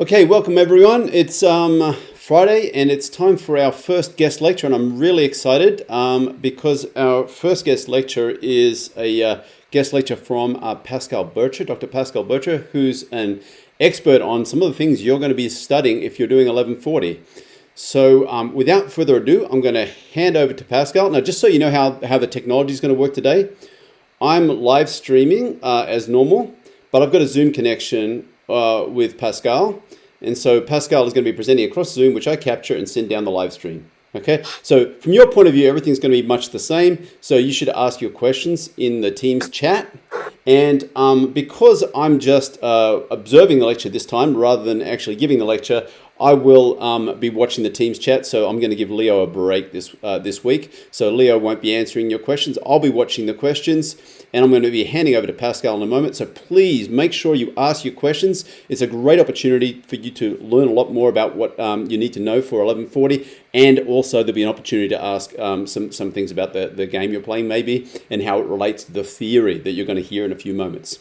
Okay, welcome everyone. It's Friday and it's time for our first guest lecture, and I'm really excited because our first guest lecture is a guest lecture from Pascal Bircher, Dr. Pascal Bircher, who's an expert on some of the things you're going to be studying if you're doing 1140. So without further ado, I'm going to hand over to Pascal. Now, just so you know how the technology is going to work today, I'm live streaming as normal, but I've got a Zoom connection with Pascal. And so Pascal is going to be presenting across Zoom, which I capture and send down the live stream. Okay, so from your point of view, everything's going to be much the same. So you should ask your questions in the Teams chat. And because I'm just observing the lecture this time rather than actually giving the lecture, I will be watching the Teams chat. So I'm going to give Leo a break this week. So Leo won't be answering your questions. I'll be watching the questions, and I'm going to be handing over to Pascal in a moment. So please make sure you ask your questions. It's a great opportunity for you to learn a lot more about what you need to know for 1140, and also there'll be an opportunity to ask some things about the game you're playing maybe, and how it relates to the theory that you're going to hear in a few moments.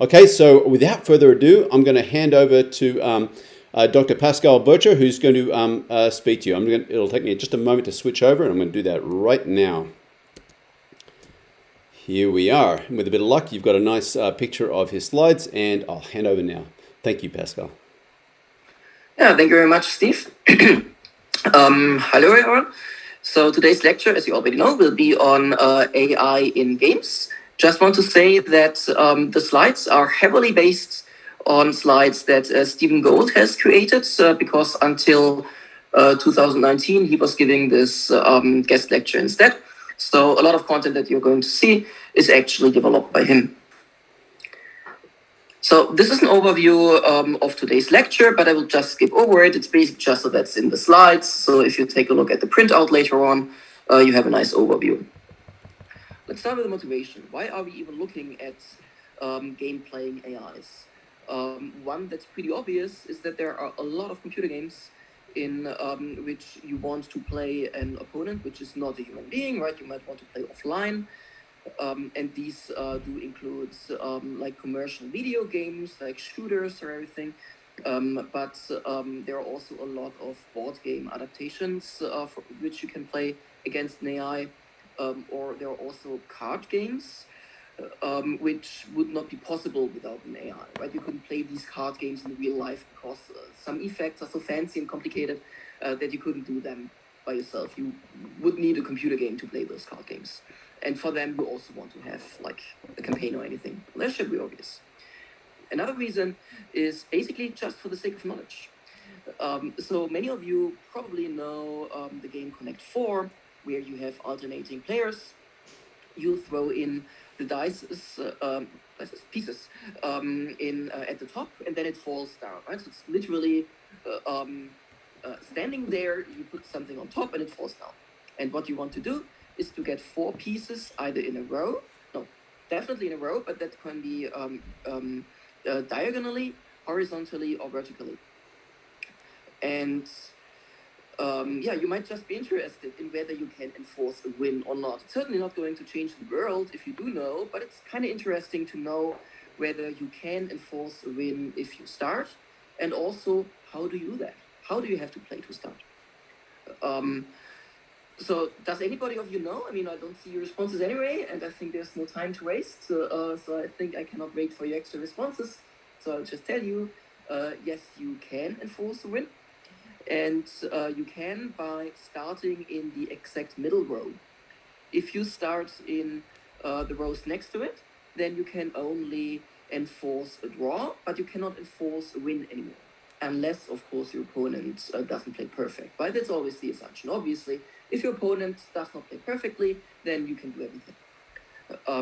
Okay, so without further ado, I'm going to hand over to Dr. Pascal Bircher, who's going to speak to you. It'll take me just a moment to switch over, and I'm going to do that right now. Here we are. And with a bit of luck, you've got a nice picture of his slides, and I'll hand over now. Thank you, Pascal. Yeah, thank you very much, Steve. Hello, everyone. So today's lecture, as you already know, will be on AI in games. Just want to say that the slides are heavily based on slides that Stephen Gold has created, because until 2019, he was giving this guest lecture instead. So a lot of content that you're going to see is actually developed by him. So this is an overview of today's lecture, but I will just skip over it. It's basically just so that's in the slides. So if you take a look at the printout later on, you have a nice overview. Let's start with the motivation. Why are we even looking at game playing AIs? One that's pretty obvious is that there are a lot of computer games in which you want to play an opponent, which is not a human being, right? You might want to play offline. And these do include like commercial video games, like shooters or everything. But there are also a lot of board game adaptations for which you can play against an AI. Or there are also card games, which would not be possible without an AI, right? You couldn't play these card games in real life because some effects are so fancy and complicated that you couldn't do them by yourself. You would need a computer game to play those card games. And for them, you also want to have like a campaign or anything. That should be obvious. Another reason is basically just for the sake of knowledge. So many of you probably know the game Connect 4, where you have alternating players. You throw in the pieces at the top, and then it falls down, right? So it's literally standing there, you put something on top, and it falls down. And what you want to do is to get 4 pieces either in a row, no, definitely in a row, but that can be diagonally, horizontally, or vertically. And yeah, you might just be interested in whether you can enforce a win or not. It's certainly not going to change the world if you do know, but it's kind of interesting to know whether you can enforce a win if you start, and also how do you do that? How do you have to play to start? So does anybody of you know? I mean, I don't see your responses anyway, and I think there's no time to waste. So I think I cannot wait for your extra responses. So I'll just tell you, yes, you can enforce a win. And you can by starting in the exact middle row. If you start in the rows next to it, then you can only enforce a draw, but you cannot enforce a win anymore. Unless, of course, your opponent doesn't play perfect. But that's always the assumption. Obviously, if your opponent does not play perfectly, then you can do everything.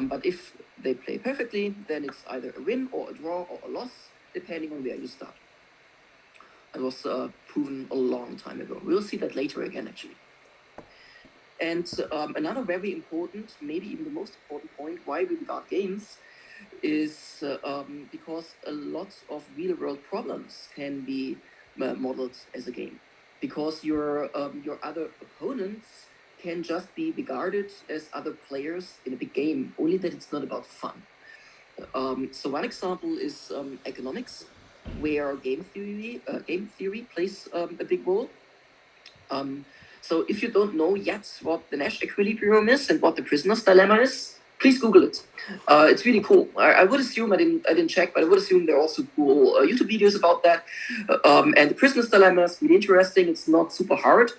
But if they play perfectly, then it's either a win or a draw or a loss, depending on where you start. It was proven a long time ago. We'll see that later again, actually. And another very important, maybe even the most important point why we regard games is because a lot of real-world problems can be modeled as a game. Because your other opponents can just be regarded as other players in a big game, only that it's not about fun. So one example is economics. where game theory plays a big role. So if you don't know yet what the Nash equilibrium is and what the prisoner's dilemma is, please Google it. It's really cool. I would assume I didn't check, but I would assume there are also cool YouTube videos about that. And the prisoner's dilemma is really interesting. It's not super hard,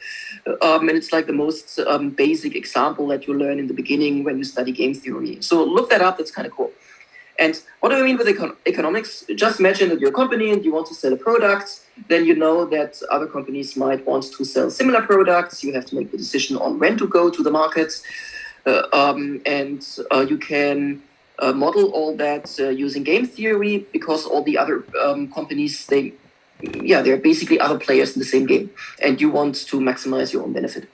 and it's like the most basic example that you learn in the beginning when you study game theory. So look that up. That's kind of cool. And what do I mean with economics? Just imagine that you're a company and you want to sell a product. Then you know that other companies might want to sell similar products. You have to make the decision on when to go to the market. And you can model all that using game theory, because all the other companies, they're basically other players in the same game. And you want to maximize your own benefit.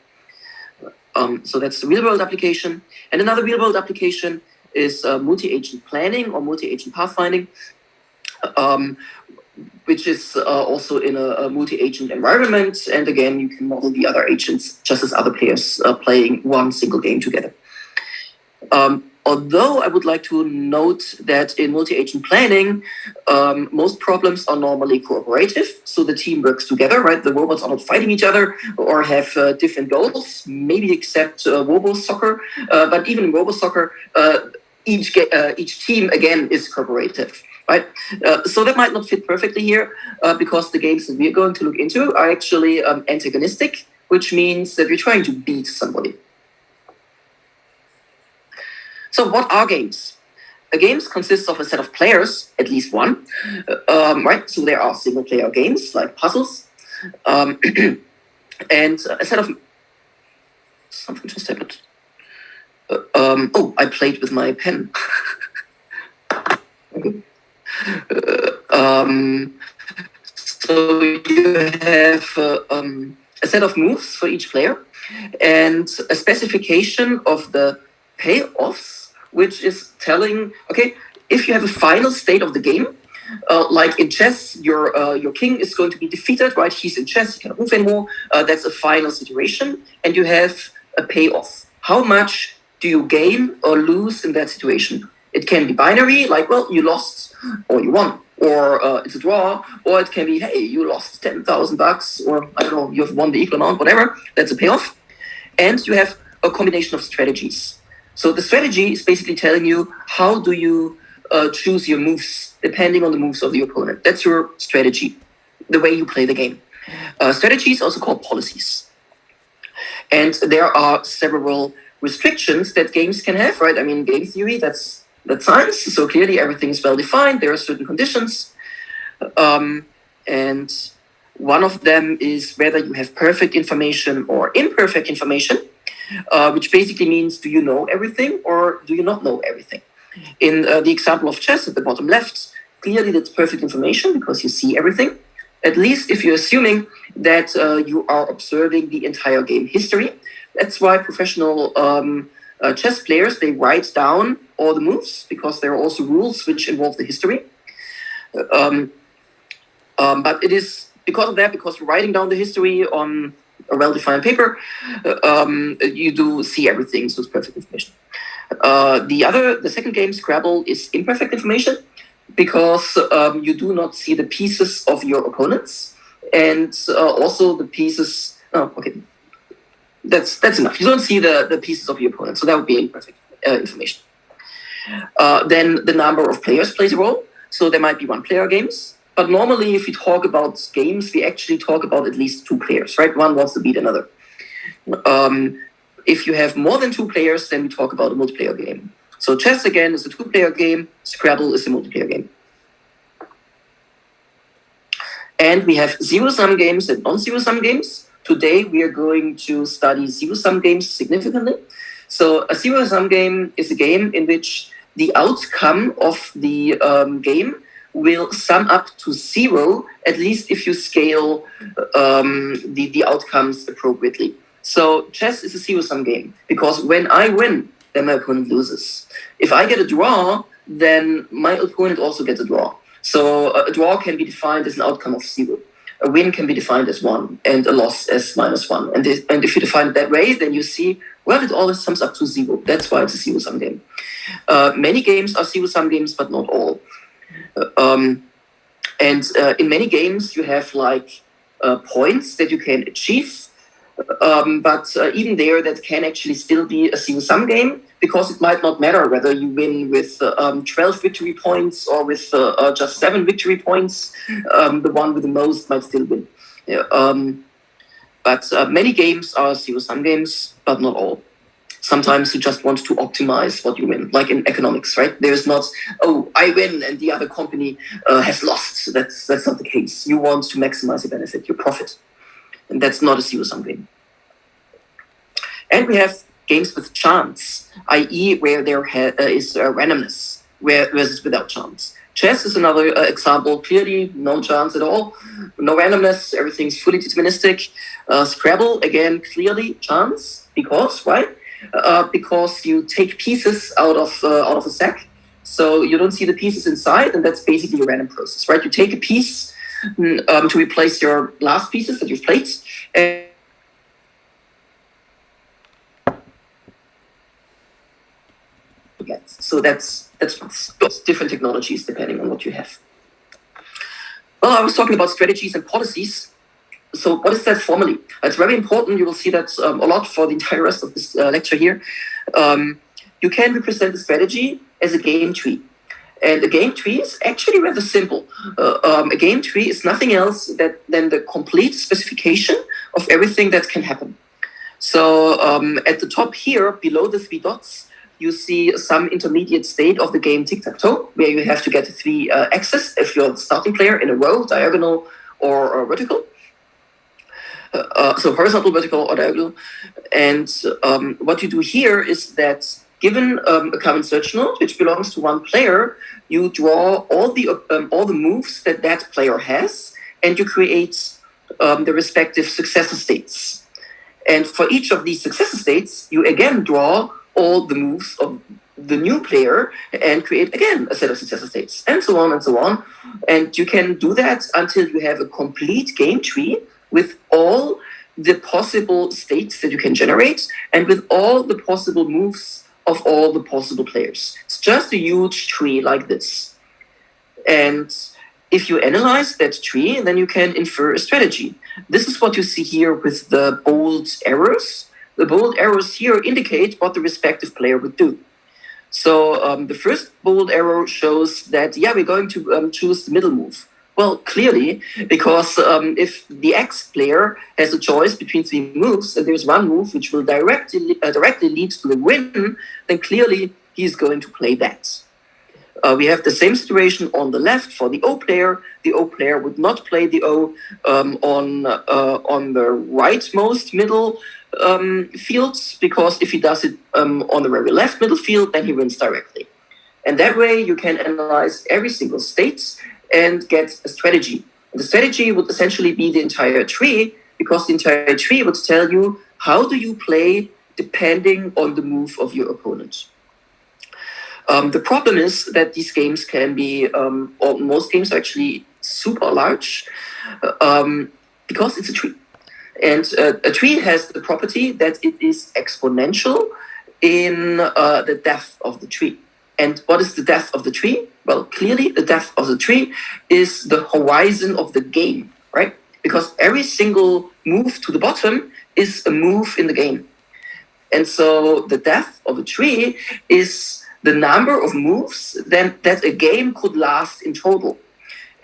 So that's the real-world application. And another real-world application is multi-agent planning or multi-agent pathfinding, which is also in a multi-agent environment. And again, you can model the other agents just as other players playing one single game together. Although I would like to note that in multi-agent planning, most problems are normally cooperative. So the team works together, right? The robots are not fighting each other or have different goals, maybe except Robo Soccer. But even in Robo Soccer, each team, again, is cooperative, right? So that might not fit perfectly here because the games that we're going to look into are actually antagonistic, which means that we're trying to beat somebody. So what are games? Games consist of a set of players, at least one, right? So there are single-player games like puzzles, and a set of... Something just happened. I played with my pen. Okay. So you have a set of moves for each player and a specification of the payoffs, which is telling, okay, if you have a final state of the game, like in chess, your king is going to be defeated, right? He's in chess, he cannot move anymore. That's a final situation, and you have a payoff. How much do you gain or lose in that situation? It can be binary, like, well, you lost or you won, or it's a draw, or it can be, hey, you lost $10,000, or I don't know, you have won the equal amount, whatever. That's a payoff. And you have a combination of strategies. So the strategy is basically telling you how do you choose your moves depending on the moves of the opponent. That's your strategy, the way you play the game. Strategy is also called policies. And there are several restrictions that games can have, right? I mean, game theory, that's science. So clearly everything is well defined. There are certain conditions. And one of them is whether you have perfect information or imperfect information, which basically means, do you know everything or do you not know everything? In the example of chess at the bottom left, clearly that's perfect information because you see everything, at least if you're assuming that you are observing the entire game history. That's why professional chess players, they write down all the moves because there are also rules which involve the history. But it is because of that, because you're writing down the history on a well-defined paper, you do see everything, so it's perfect information. The second game, Scrabble, is imperfect information because you do not see the pieces of your opponents, and also the pieces. Oh, okay, that's enough. You don't see the pieces of your opponent, so that would be imperfect information. Then the number of players plays a role. So there might be one-player games. But normally, if we talk about games, we actually talk about at least two players, right? One wants to beat another. If you have more than two players, then we talk about a multiplayer game. So chess, again, is a two-player game. Scrabble is a multiplayer game. And we have zero-sum games and non-zero-sum games. Today, we are going to study zero-sum games significantly. So a zero-sum game is a game in which the outcome of the game will sum up to zero, at least if you scale the outcomes appropriately. So chess is a zero-sum game because when I win, then my opponent loses. If I get a draw, then my opponent also gets a draw. So a draw can be defined as an outcome of zero. A win can be defined as 1 and a loss as -1. And if you define it that way, then you see, well, it always sums up to 0. That's why it's a zero-sum game. Many games are zero-sum games, but not all. And in many games, you have like points that you can achieve. But even there, that can actually still be a zero-sum game, because it might not matter whether you win with 12 victory points or with just 7 victory points. The one with the most might still win. Yeah, but many games are zero-sum games, but not all. Sometimes you just want to optimize what you win, like in economics, right? There's not, oh, I win and the other company has lost. That's not the case. You want to maximize your benefit, your profit. And that's not a zero-sum game. And we have games with chance, i.e. where there is randomness, whereas without chance. Chess is another example. Clearly, no chance at all, no randomness, everything's fully deterministic. Scrabble, again, clearly chance, because, why? Because you take pieces out of a sack, so you don't see the pieces inside, and that's basically a random process, right? You take a piece to replace your last pieces that you've played, and so that's different technologies depending on what you have. Well, I was talking about strategies and policies. So what is that formally? It's very important. You will see that a lot for the entire rest of this lecture here. You can represent the strategy as a game tree. And a game tree is actually rather simple. A game tree is nothing else than the complete specification of everything that can happen. So at the top here, below the 3 dots, you see some intermediate state of the game tic-tac-toe, where you have to get the 3 axes if you're the starting player in a row, diagonal, or vertical. So horizontal, vertical, or diagonal. And what you do here is that given a common search node, which belongs to one player, you draw all the moves that player has, and you create the respective successor states. And for each of these successor states, you again draw all the moves of the new player and create again a set of successor states, and so on and so on. And you can do that until you have a complete game tree with all the possible states that you can generate and with all the possible moves of all the possible players. It's just a huge tree like this. And if you analyze that tree, then you can infer a strategy. This is what you see here with the bold arrows. The bold arrows here indicate what the respective player would do. So the first bold arrow shows that, yeah, we're going to choose the middle move. Well, clearly, because if the X player has a choice between 3 moves, and there's one move which will directly lead to the win, then clearly he's going to play that. We have the same situation on the left for the O player. The O player would not play the O on the rightmost middle fields, because if he does it on the very left middle field, then he wins directly. And that way you can analyze every single state and get a strategy. And the strategy would essentially be the entire tree, because the entire tree would tell you how do you play depending on the move of your opponent. The problem is that these games can be, or most games are actually super large, because it's a tree. And a tree has the property that it is exponential in the depth of the tree. And what is the depth of the tree? Well, clearly the depth of the tree is the horizon of the game, right? Because every single move to the bottom is a move in the game. And so the depth of a tree is the number of moves that a game could last in total.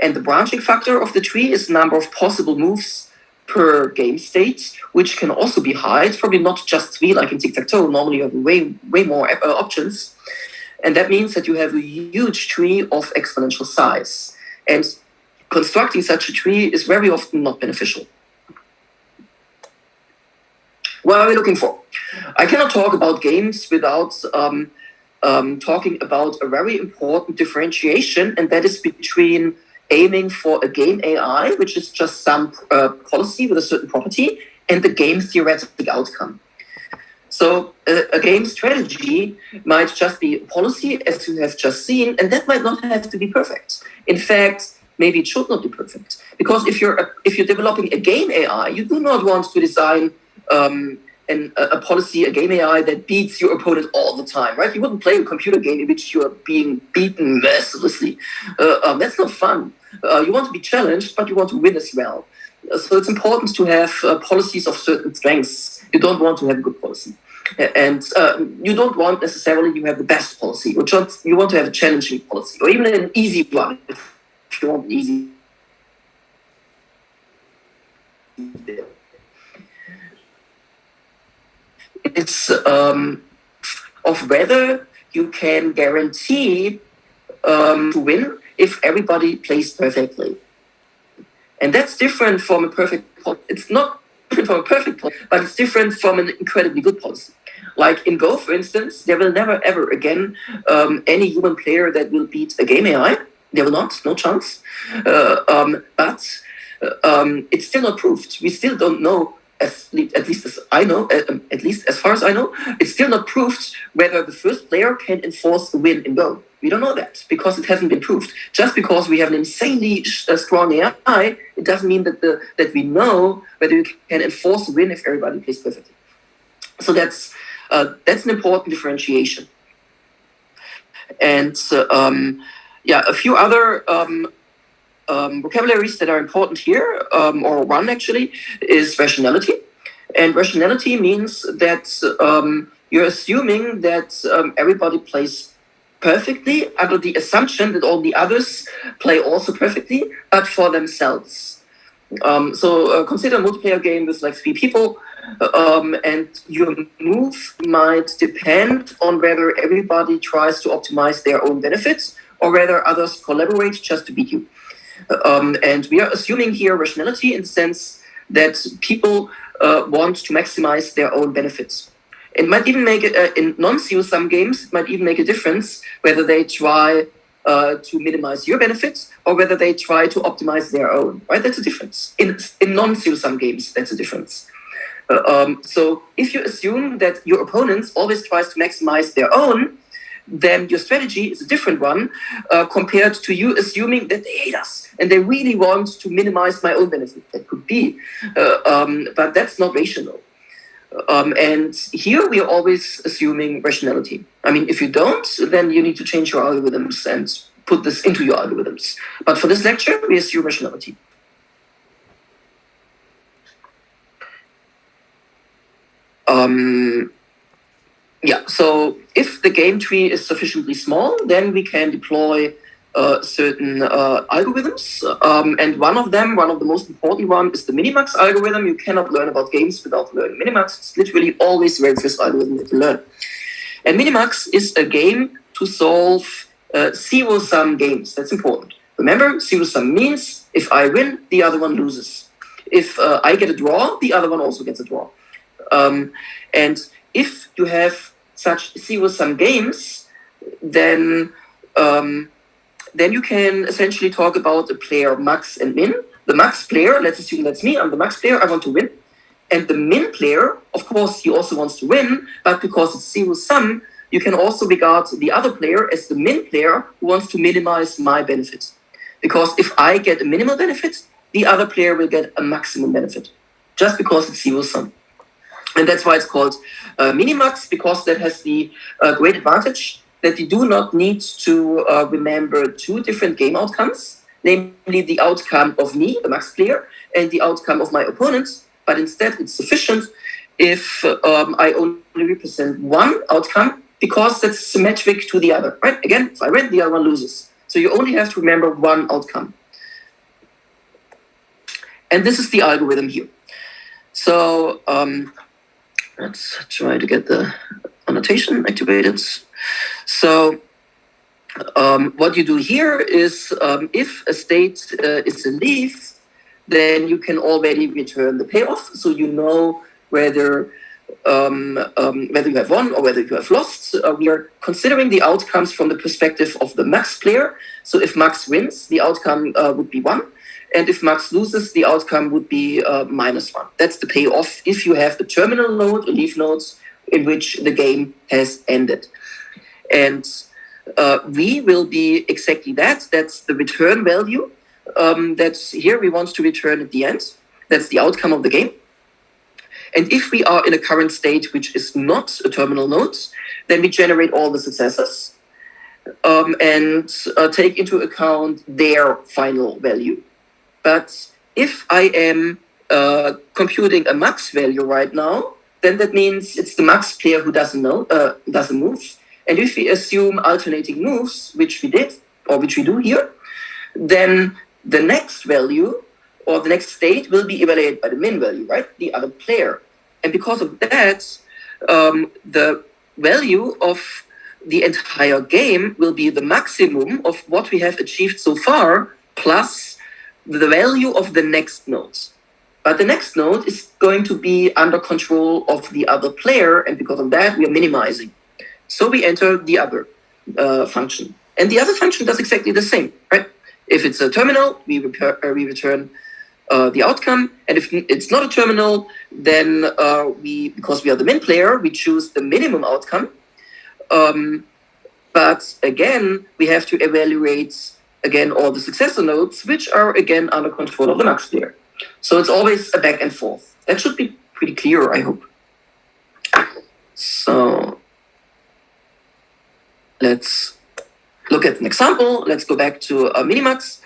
And the branching factor of the tree is the number of possible moves per game state, which can also be high. It's probably not just 3 like in tic-tac-toe. Normally you have way more options. And that means that you have a huge tree of exponential size. And constructing such a tree is very often not beneficial. What are we looking for? I cannot talk about games without talking about a very important differentiation, and that is between aiming for a game AI, which is just some policy with a certain property, and the game theoretic outcome. So a game strategy might just be a policy, as you have just seen, and that might not have to be perfect. In fact, maybe it should not be perfect, because if you're developing a game AI, you do not want to design a policy, a game AI that beats your opponent all the time, right? You wouldn't play a computer game in which you are being beaten mercilessly. That's not fun. You want to be challenged, but you want to win as well. So it's important to have policies of certain strengths. You don't want to have a good policy. And you don't want necessarily you have the best policy. You want to have a challenging policy, or even an easy one, if you want an easy. It's of whether you can guarantee to win if everybody plays perfectly. And that's different from a perfect policy. It's not different from a perfect policy, but it's different from an incredibly good policy. Like in Go, for instance, there will never ever again any human player that will beat a game AI. There will not, no chance. But it's still not proved. We still don't know, at least as I know, at least as far as I know, it's still not proved whether the first player can enforce a win in Go. We don't know that because it hasn't been proved. Just because we have an insanely strong AI, it doesn't mean that we know whether you can enforce a win if everybody plays perfectly. So that's an important differentiation. And a few other vocabularies that are important here, or one actually, is rationality. And rationality means that you're assuming that everybody plays perfectly under the assumption that all the others play also perfectly, but for themselves. So consider a multiplayer game with like 3 people, and your move might depend on whether everybody tries to optimize their own benefits or whether others collaborate just to beat you. And we are assuming here rationality in the sense that people want to maximize their own benefits. It might even make it, in non-zero-sum games, it might even make a difference whether they try to minimize your benefits or whether they try to optimize their own, right? That's a difference. In non-zero-sum games, that's a difference. So if you assume that your opponent always tries to maximize their own, then your strategy is a different one compared to you assuming that they hate us and they really want to minimize my own benefit. That could be, but that's not rational. And here we are always assuming rationality. I mean, if you don't, then you need to change your algorithms and put this into your algorithms. But for this lecture, we assume rationality. So if the game tree is sufficiently small, then we can deploy certain algorithms. And one of the most important one, is the Minimax algorithm. You cannot learn about games without learning Minimax. It's literally always the very first algorithm that you learn. And Minimax is a game to solve zero-sum games. That's important. Remember, zero-sum means if I win, the other one loses. If I get a draw, the other one also gets a draw. And if you have such zero-sum games, then you can essentially talk about a player max and min. The max player, let's assume that's me, I'm the max player, I want to win. And the min player, of course, he also wants to win, but because it's zero-sum, you can also regard the other player as the min player who wants to minimize my benefit. Because if I get a minimal benefit, the other player will get a maximum benefit, just because it's zero-sum. And that's why it's called Minimax, because that has the great advantage that you do not need to remember 2 different game outcomes, namely the outcome of me, the max player, and the outcome of my opponent. But instead, it's sufficient if I only represent one outcome, because that's symmetric to the other, right? Again, if I win, the other one loses. So you only have to remember one outcome. And this is the algorithm here. So let's try to get the annotation activated. So what you do here is if a state is a leaf, then you can already return the payoff. So you know whether you have won or whether you have lost. We are considering the outcomes from the perspective of the max player. So if max wins, the outcome would be 1. And if max loses, the outcome would be -1. That's the payoff if you have a terminal node, a leaf node, in which the game has ended. And V will be exactly that. That's the return value. That's here we want to return at the end. That's the outcome of the game. And if we are in a current state which is not a terminal node, then we generate all the successors and take into account their final value. But if I am computing a max value right now, then that means it's the max player who doesn't move. And if we assume alternating moves, which we did, or which we do here, then the next value or the next state will be evaluated by the min value, right? The other player. And because of that, the value of the entire game will be the maximum of what we have achieved so far plus the value of the next node. But the next node is going to be under control of the other player, and because of that, we are minimizing. So we enter the other function. And the other function does exactly the same, right? If it's a terminal, we return the outcome. And if it's not a terminal, then because we are the min player, we choose the minimum outcome. But again, we have to evaluate again all the successor nodes, which are again under control of the max player. So it's always a back and forth. That should be pretty clear, I hope. So let's look at an example. Let's go back to Minimax.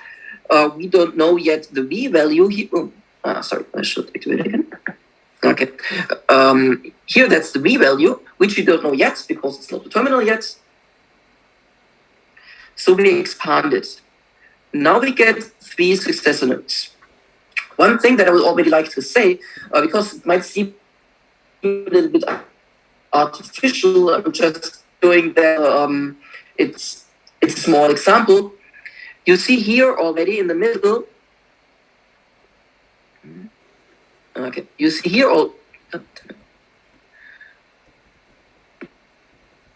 We don't know yet the V value here. Sorry, I should activate it again. Okay. Here, that's the V value, which we don't know yet because it's not a terminal yet. So we expand it. Now we get 3 successor nodes. One thing that I would already like to say, because it might seem a little bit artificial, I'm just doing that. It's a small example. You see here already in the middle. Okay, you see here all.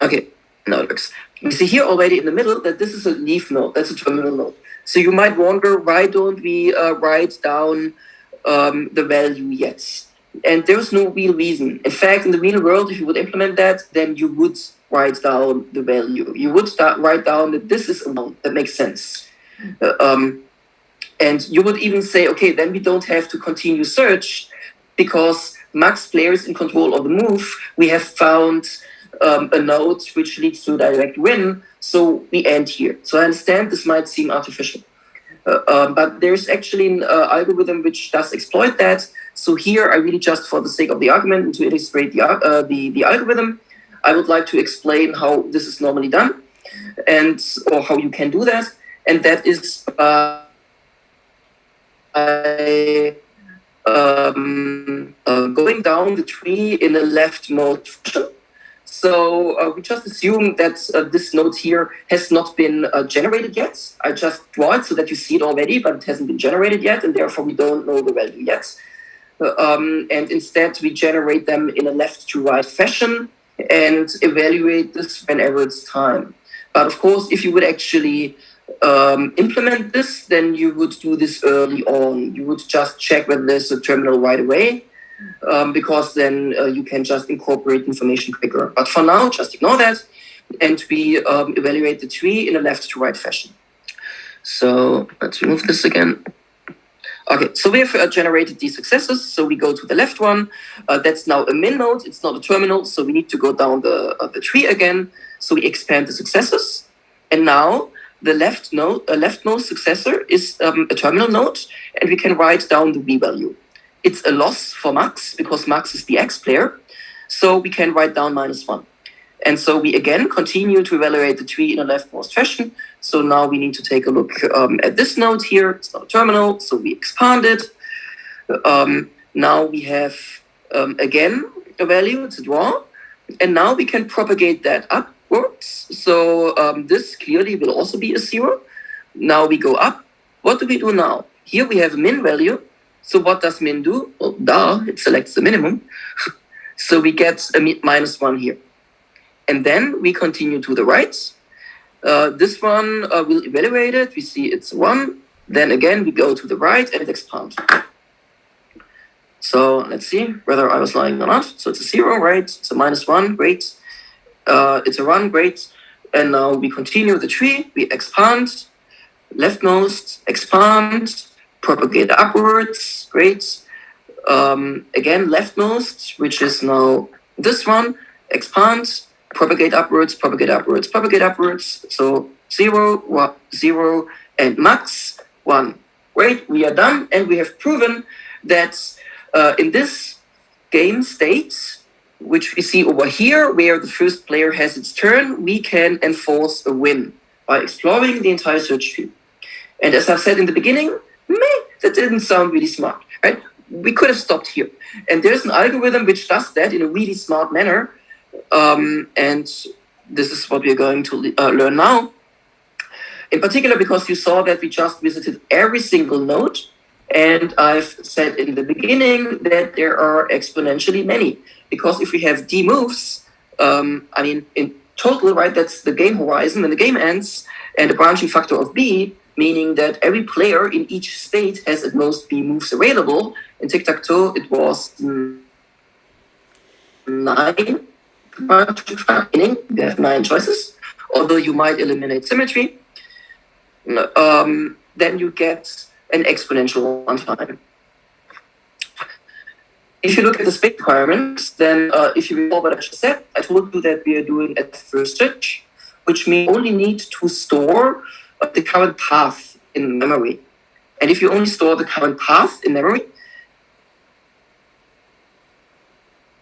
Okay, now it works. You see here already in the middle that this is a leaf node. That's a terminal node. So you might wonder, why don't we write down the value yet? And there's no real reason. In fact, in the real world, if you would implement that, then you would write down the value. You would write down that this is a node. That makes sense. And you would even say, okay, then we don't have to continue search because max player is in control of the move. We have found a node which leads to a direct win. So we end here. So I understand this might seem artificial. But there's actually an algorithm which does exploit that. So here I really just, for the sake of the argument and to illustrate the algorithm, I would like to explain how this is normally done or how you can do that. And that is by going down the tree in a leftmost fashion. So we just assume that this node here has not been generated yet. I just draw it so that you see it already, but it hasn't been generated yet, and therefore we don't know the value yet. And instead, we generate them in a left to right fashion and evaluate this whenever it's time. But of course, if you would actually implement this, then you would do this early on. You would just check whether there's a terminal right away. Because then you can just incorporate information quicker. But for now, just ignore that, and we evaluate the tree in a left to right fashion. So let's remove this again. Okay, so we have generated these successes. So we go to the left one. That's now a min node. It's not a terminal, so we need to go down the tree again. So we expand the successes, and now the left node successor is a terminal node, and we can write down the V value. It's a loss for max because max is the X player. So we can write down -1. And so we again continue to evaluate the tree in a leftmost fashion. So now we need to take a look at this node here. It's not a terminal, so we expand it. Now we have, again, a value, it's a draw. And now we can propagate that upwards. So this clearly will also be a 0. Now we go up. What do we do now? Here we have a min value. So what does min do? Well, it selects the minimum. So we get a -1 here. And then we continue to the right. This one will evaluate it. We see it's 1. Then again, we go to the right and expand. So let's see whether I was lying or not. So it's a 0, right? It's a -1, great. It's a 1, great. And now we continue the tree. We expand. Leftmost, expand. Propagate upwards, great. Again, leftmost, which is now this one, expand, propagate upwards, propagate upwards, propagate upwards. So 0, 1, 0, and max 1. Great, we are done, and we have proven that in this game state, which we see over here, where the first player has its turn, we can enforce a win by exploring the entire search tree. And as I've said in the beginning, that didn't sound really smart, right? We could have stopped here. And there's an algorithm which does that in a really smart manner. And this is what we're going to learn now. In particular, because you saw that we just visited every single node. And I've said in the beginning that there are exponentially many. Because if we have d moves, in total, right, that's the game horizon when the game ends, and a branching factor of b, meaning that every player in each state has at most b moves available. In tic-tac-toe, it was 9 meaning you have 9 choices, although you might eliminate symmetry. Then you get an exponential one time. If you look at the space requirements, then if you recall what I just said, I told you that we are doing at first search, which means we only need to store the current path in memory. And if you only store the current path in memory,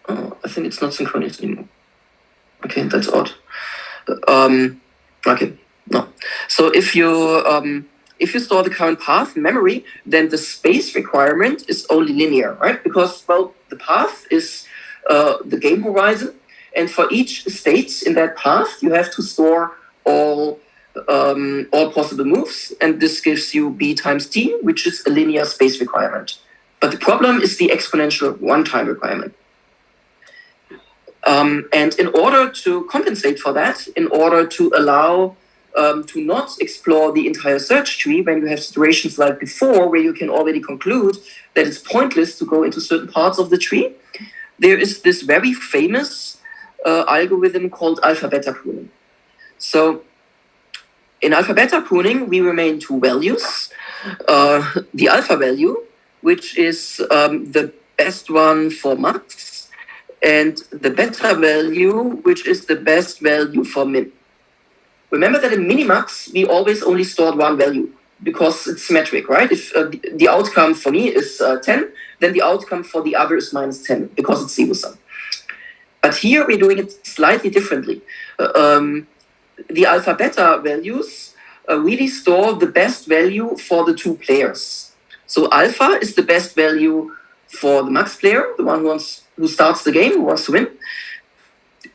I think it's not synchronous anymore. Okay, that's odd. Okay, no. So if you store the current path in memory, then the space requirement is only linear, right? Because, well, the path is the game horizon, and for each state in that path, you have to store all possible moves, and this gives you b times t, which is a linear space requirement. But the problem is the exponential one-time requirement. And in order to compensate for that, in order to allow to not explore the entire search tree when you have situations like before where you can already conclude that it's pointless to go into certain parts of the tree, there is this very famous algorithm called alpha-beta pruning. So in alpha-beta pruning, we remain 2 values. The alpha value, which is the best one for max, and the beta value, which is the best value for min. Remember that in minimax, we always only stored 1 value because it's symmetric, right? If the outcome for me is 10, then the outcome for the other is minus 10 because it's zero sum. But here we're doing it slightly differently. The alpha beta values really store the best value for the 2 players. So alpha is the best value for the max player, the one who starts the game, who wants to win.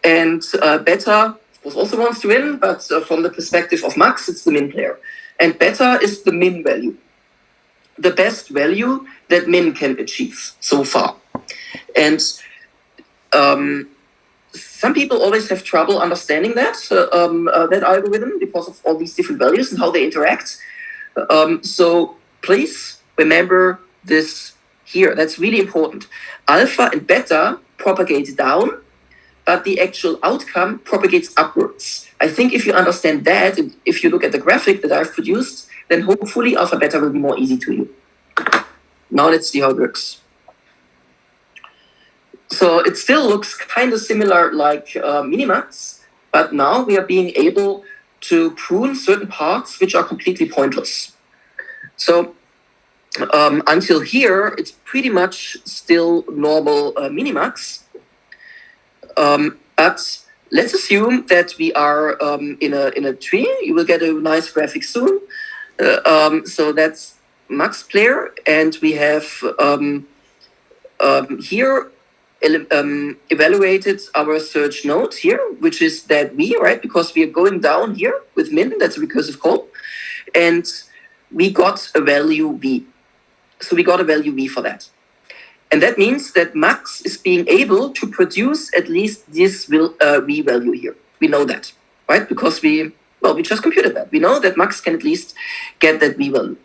And beta also wants to win, but from the perspective of max, it's the min player. And beta is the min value, the best value that min can achieve so far. And some people always have trouble understanding that algorithm because of all these different values and how they interact. So please remember this here. That's really important. Alpha and beta propagate down, but the actual outcome propagates upwards. I think if you understand that, and if you look at the graphic that I've produced, then hopefully alpha beta will be more easy to you. Now let's see how it works. So it still looks kind of similar like Minimax, but now we are being able to prune certain parts which are completely pointless. So until here, it's pretty much still normal Minimax. But let's assume that we are in a tree. You will get a nice graphic soon. So that's max player, and we have here evaluated our search node here, which is that v, right? Because we are going down here with min, that's a recursive call, and we got a value v. So we got a value v for that. And that means that max is being able to produce at least this v value here. We know that, right? Because we just computed that. We know that max can at least get that v value.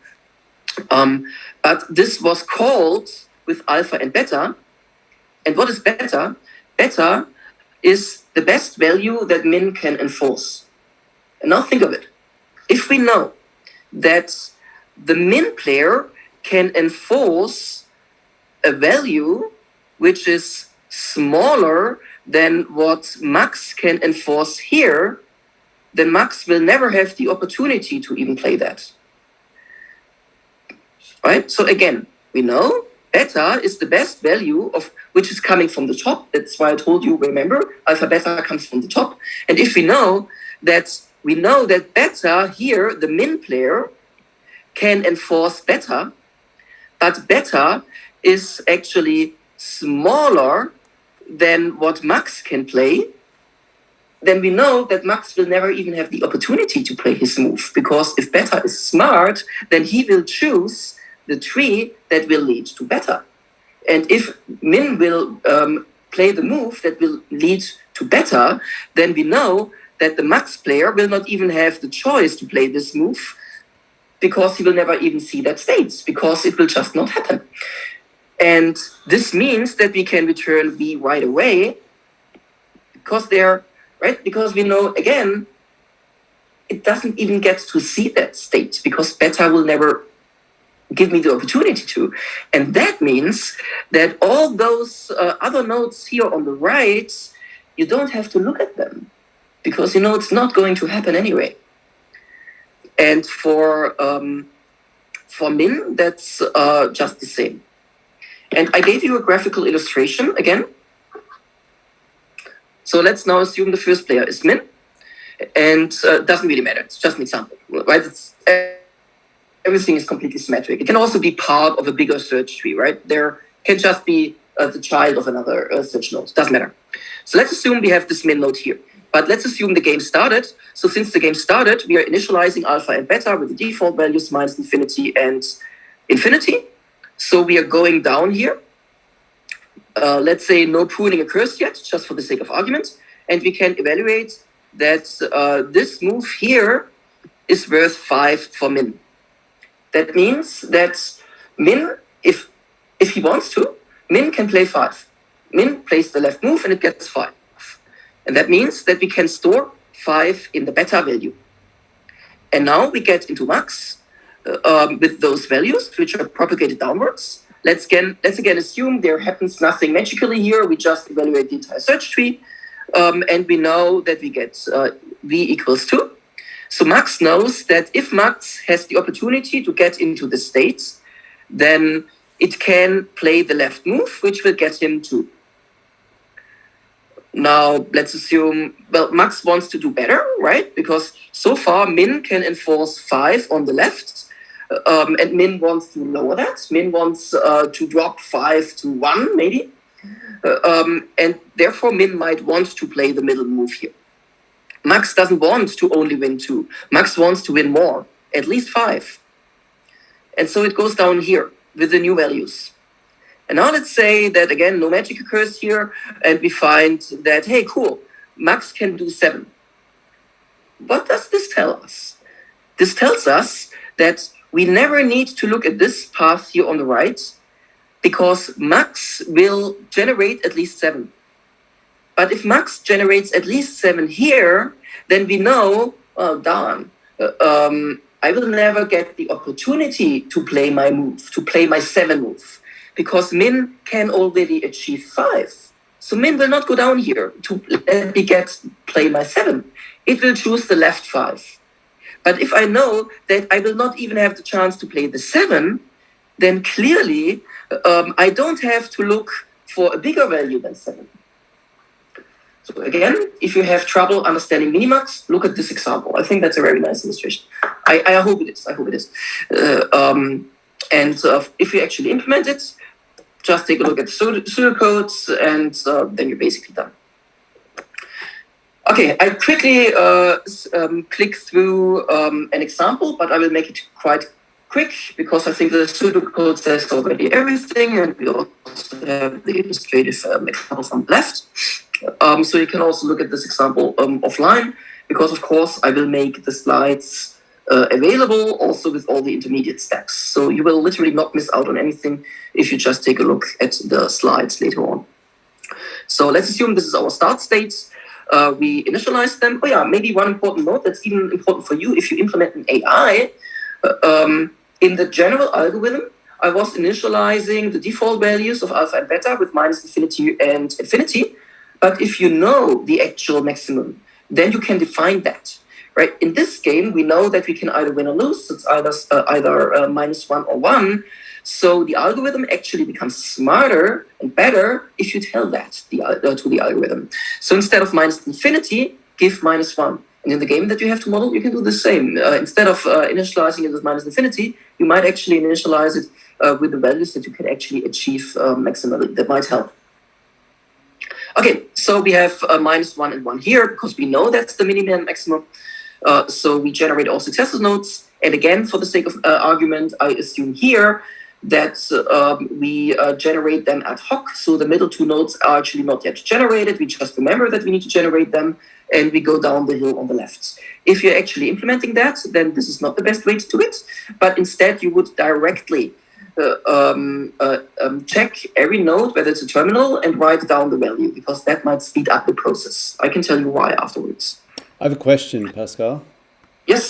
But this was called with alpha and beta. And what is beta? Beta is the best value that min can enforce. And now think of it. If we know that the min player can enforce a value which is smaller than what Max can enforce here, then Max will never have the opportunity to even play that. Right? So again, we know beta is the best value of which is coming from the top. That's why I told you, remember, alpha beta comes from the top. And if we know that beta here, the min player, can enforce beta, but beta is actually smaller than what Max can play, then we know that Max will never even have the opportunity to play his move, because if beta is smart, then he will choose the tree that will lead to beta. And if min will play the move that will lead to beta, then we know that the Max player will not even have the choice to play this move, because he will never even see that state, because it will just not happen. And this means that we can return V right away, because because we know, again, it doesn't even get to see that state, because beta will never give me the opportunity to. And that means that all those other nodes here on the right, you don't have to look at them, because you know it's not going to happen anyway. And for min, that's just the same. And I gave you a graphical illustration again. So let's now assume the first player is min, and doesn't really matter. It's just an example, right? Everything is completely symmetric. It can also be part of a bigger search tree, right? There can just be the child of another search node. Doesn't matter. So let's assume we have this min node here. But let's assume the game started. So since the game started, we are initializing alpha and beta with the default values minus infinity and infinity. So we are going down here. Let's say no pruning occurs yet, just for the sake of argument. And we can evaluate that this move here is worth 5 for min. That means that min, if he wants to, min can play 5. Min plays the left move and it gets 5. And that means that we can store 5 in the beta value. And now we get into Max with those values, which are propagated downwards. Let's again assume there happens nothing magically here. We just evaluate the entire search tree. And we know that we get V equals 2. So Max knows that if Max has the opportunity to get into the state, then it can play the left move, which will get him 2. Now, let's assume, well, Max wants to do better, right? Because so far, min can enforce 5 on the left, and min wants to lower that. Min wants to drop 5 to 1, maybe. And therefore, min might want to play the middle move here. Max doesn't want to only win 2. Max wants to win more, at least 5. And so it goes down here with the new values. And now let's say that, again, no magic occurs here, and we find that, hey, cool, Max can do 7. What does this tell us? This tells us that we never need to look at this path here on the right, because Max will generate at least 7. But if Max generates at least 7 here, then we know, well, darn, I will never get the opportunity to play my move, to play my 7 move. Because min can already achieve 5. So min will not go down here to let me play my 7. It will choose the left 5. But if I know that I will not even have the chance to play the 7, then clearly I don't have to look for a bigger value than 7. So again, if you have trouble understanding Minimax, look at this example. I think that's a very nice illustration. I hope it is. I hope it is. And if you actually implement it, just take a look at the pseudocodes, and then you're basically done. Okay, I quickly click through an example, but I will make it quite quick because I think the pseudocode says already everything, and we also have the illustrative example from the left. So you can also look at this example offline, because of course I will make the slides available also with all the intermediate steps. So you will literally not miss out on anything if you just take a look at the slides later on. So let's assume this is our start state. We initialize them. Oh yeah, maybe one important note that's even important for you if you implement an AI. In the general algorithm, I was initializing the default values of alpha and beta with minus infinity and infinity. But if you know the actual maximum, then you can define that. Right? In this game, we know that we can either win or lose. So it's either -1 or 1. So the algorithm actually becomes smarter and better if you tell that to the algorithm. So instead of minus infinity, give -1. And in the game that you have to model, you can do the same. Instead of initializing it with minus infinity, you might actually initialize it with the values that you can actually achieve maximally. That might help. Okay, so we have -1 and 1 here because we know that's the minimum and maximum. So we generate all successive nodes. And again, for the sake of argument, I assume here that we generate them ad hoc. So the middle two nodes are actually not yet generated. We just remember that we need to generate them, and we go down the hill on the left. If you're actually implementing that, then this is not the best way to do it. But instead, you would directly check every node, whether it's a terminal, and write down the value, because that might speed up the process. I can tell you why afterwards. I have a question, Pascal. Yes.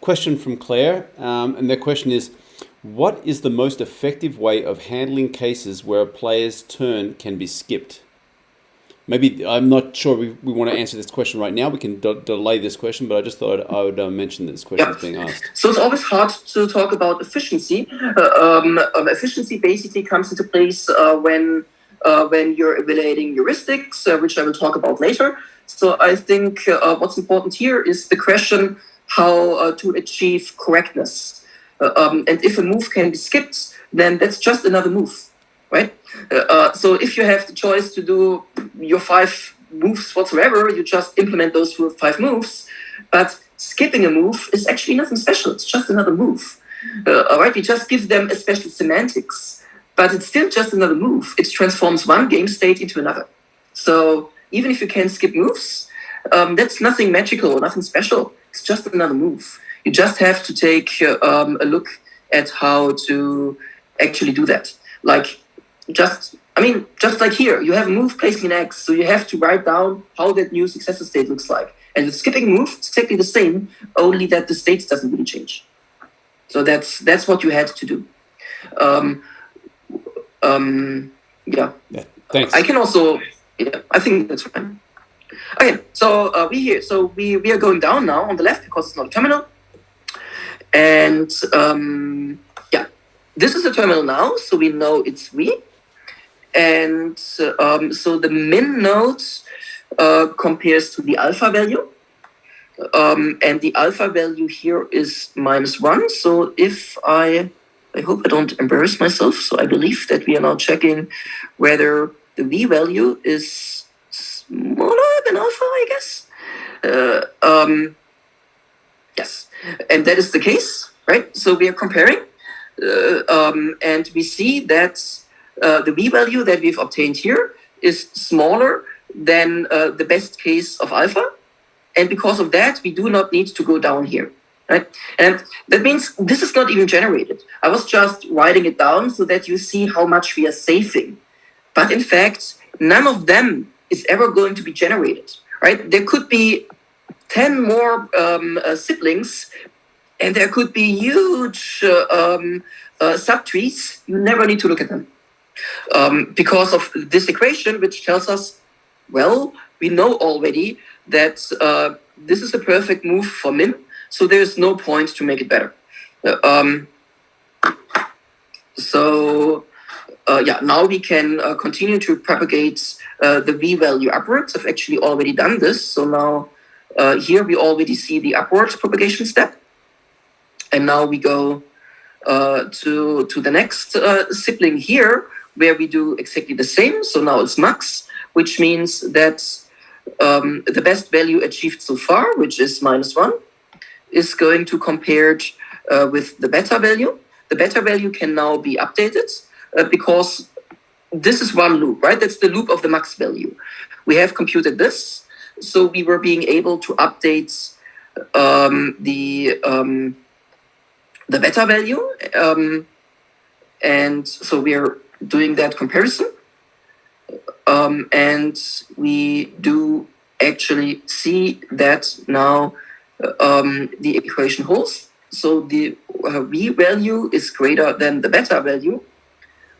Question from Claire, and their question is, what is the most effective way of handling cases where a player's turn can be skipped? Maybe, I'm not sure we want to answer this question right now. We can delay this question, but I just thought I would mention that this question is being asked. So it's always hard to talk about efficiency. Efficiency basically comes into place when you're evaluating heuristics, which I will talk about later. So I think what's important here is the question how to achieve correctness. And if a move can be skipped, then that's just another move, right? So if you have the choice to do your 5 moves whatsoever, you just implement those 5 moves. But skipping a move is actually nothing special. It's just another move. All right, we just give them a special semantics, but it's still just another move. It transforms one game state into another. So even if you can skip moves, that's nothing magical or nothing special. It's just another move. You just have to take a look at how to actually do that. Just like here, you have a move placing an X, so you have to write down how that new successor state looks like. And with skipping a move, it's exactly the same, only that the state doesn't really change. So that's what you had to do. Yeah. Thanks. I can also, I think that's fine. Okay, so we are going down now on the left because it's not a terminal. And this is a terminal now, so we know it's V. And so the min node compares to the alpha value. And the alpha value here is -1. So if I hope I don't embarrass myself, so I believe that we are now checking whether the V value is smaller than alpha, I guess. Yes, and that is the case, right? So we are comparing, and we see that the V value that we've obtained here is smaller than the best case of alpha. And because of that, we do not need to go down here, right? And that means this is not even generated. I was just writing it down so that you see how much we are saving. But in fact, none of them is ever going to be generated, right? There could be 10 more siblings, and there could be huge subtrees. You never need to look at them because of this equation, which tells us, well, we know already that this is a perfect move for min, so there's no point to make it better. Now we can continue to propagate the V value upwards. I've actually already done this, so now here we already see the upwards propagation step. And now we go to the next sibling here, where we do exactly the same. So now it's max, which means that the best value achieved so far, which is -1, is going to compare with the beta value. The beta value can now be updated because this is one loop, right? That's the loop of the max value. We have computed this, so we were being able to update the beta value, and so we are doing that comparison. And we do actually see that now the equation holds. So the V value is greater than the beta value,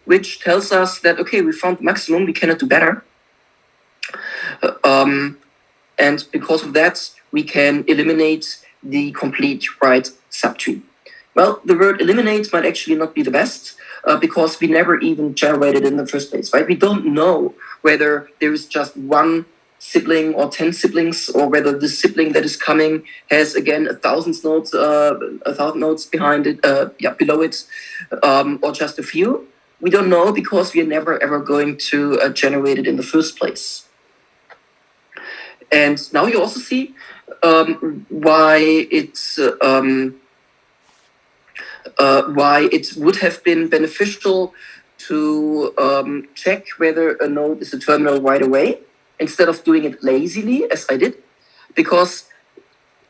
which tells us that, okay, we found the maximum, we cannot do better. And because of that, we can eliminate the complete right subtree. Well, the word eliminate might actually not be the best because we never even generated it in the first place, right? We don't know whether there is just one sibling or 10 siblings, or whether the sibling that is coming has again 1,000 nodes behind it, below it, or just a few. We don't know because we are never ever going to generate it in the first place. And now you also see why it would have been beneficial to check whether a node is a terminal right away instead of doing it lazily, as I did. Because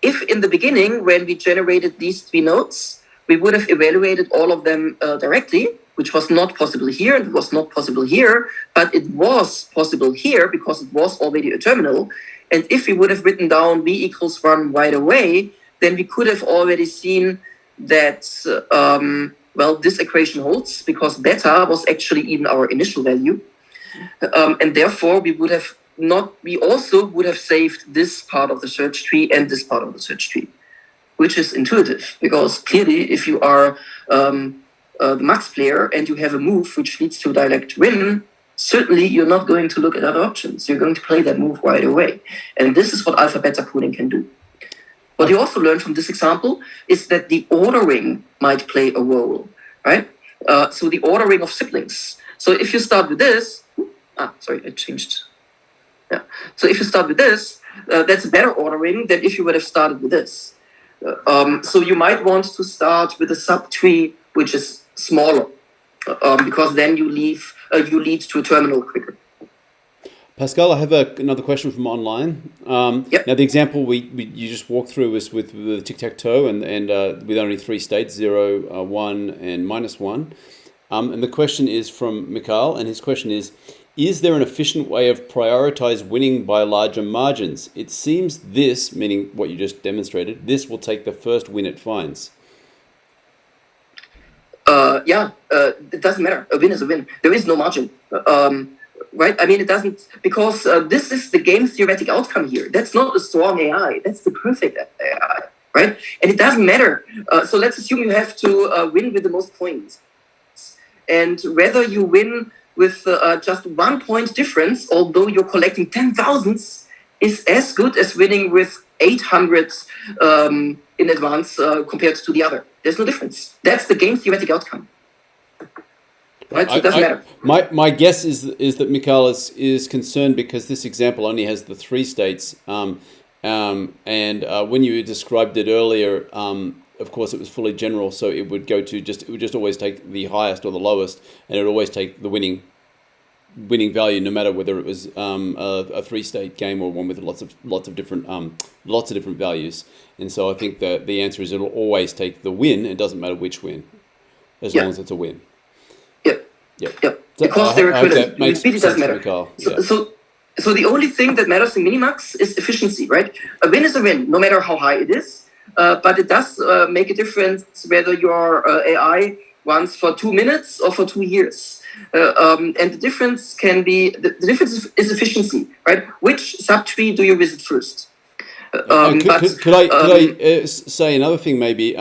if in the beginning, when we generated these 3 nodes, we would have evaluated all of them directly, which was not possible here and it was not possible here, but it was possible here because it was already a terminal. And if we would have written down v equals 1 right away, then we could have already seen that, this equation holds because beta was actually even our initial value. And therefore, we also would have saved this part of the search tree and this part of the search tree, which is intuitive because clearly if you are the max player and you have a move which leads to a direct win, certainly you're not going to look at other options. You're going to play that move right away. And this is what alpha beta pooling can do. What you also learn from this example is that the ordering might play a role, right? So the ordering of siblings. So if you start with this, I changed. Yeah. So if you start with this, that's better ordering than if you would have started with this. So you might want to start with a subtree which is smaller, because then you lead to a terminal quicker. Pascal, I have another question from online. Yep. Now, the example you just walked through was with the tic-tac-toe and with only 3 states, 0, 1, and -1. And the question is from Mikhail, and his question is there an efficient way of prioritize winning by larger margins? It seems this, meaning what you just demonstrated, this will take the first win it finds. It doesn't matter. A win is a win. There is no margin. Right? I mean, it doesn't, because this is the game theoretic outcome here. That's not a strong AI. That's the perfect AI, right? And it doesn't matter. So let's assume you have to win with the most points. And whether you win with just 1 point difference, although you're collecting 10,000s, is as good as winning with 800 in advance compared to the other. There's no difference. That's the game theoretic outcome. Right? So it doesn't matter. My guess is that Mikhail is concerned because this example only has the 3 states, and when you described it earlier, of course it was fully general, so it would just always take the highest or the lowest, and it would always take the winning value, no matter whether it was a 3-state game or one with lots of different values. And so I think that the answer is it'll always take the win. It doesn't matter which win, as long as it's a win. Yeah. Because they're equivalent. It really doesn't matter. So the only thing that matters in Minimax is efficiency, right? A win is a win, no matter how high it is. But it does make a difference whether your AI runs for 2 minutes or for 2 years. And the difference is efficiency, right? Which subtree do you visit first? Could I say another thing maybe?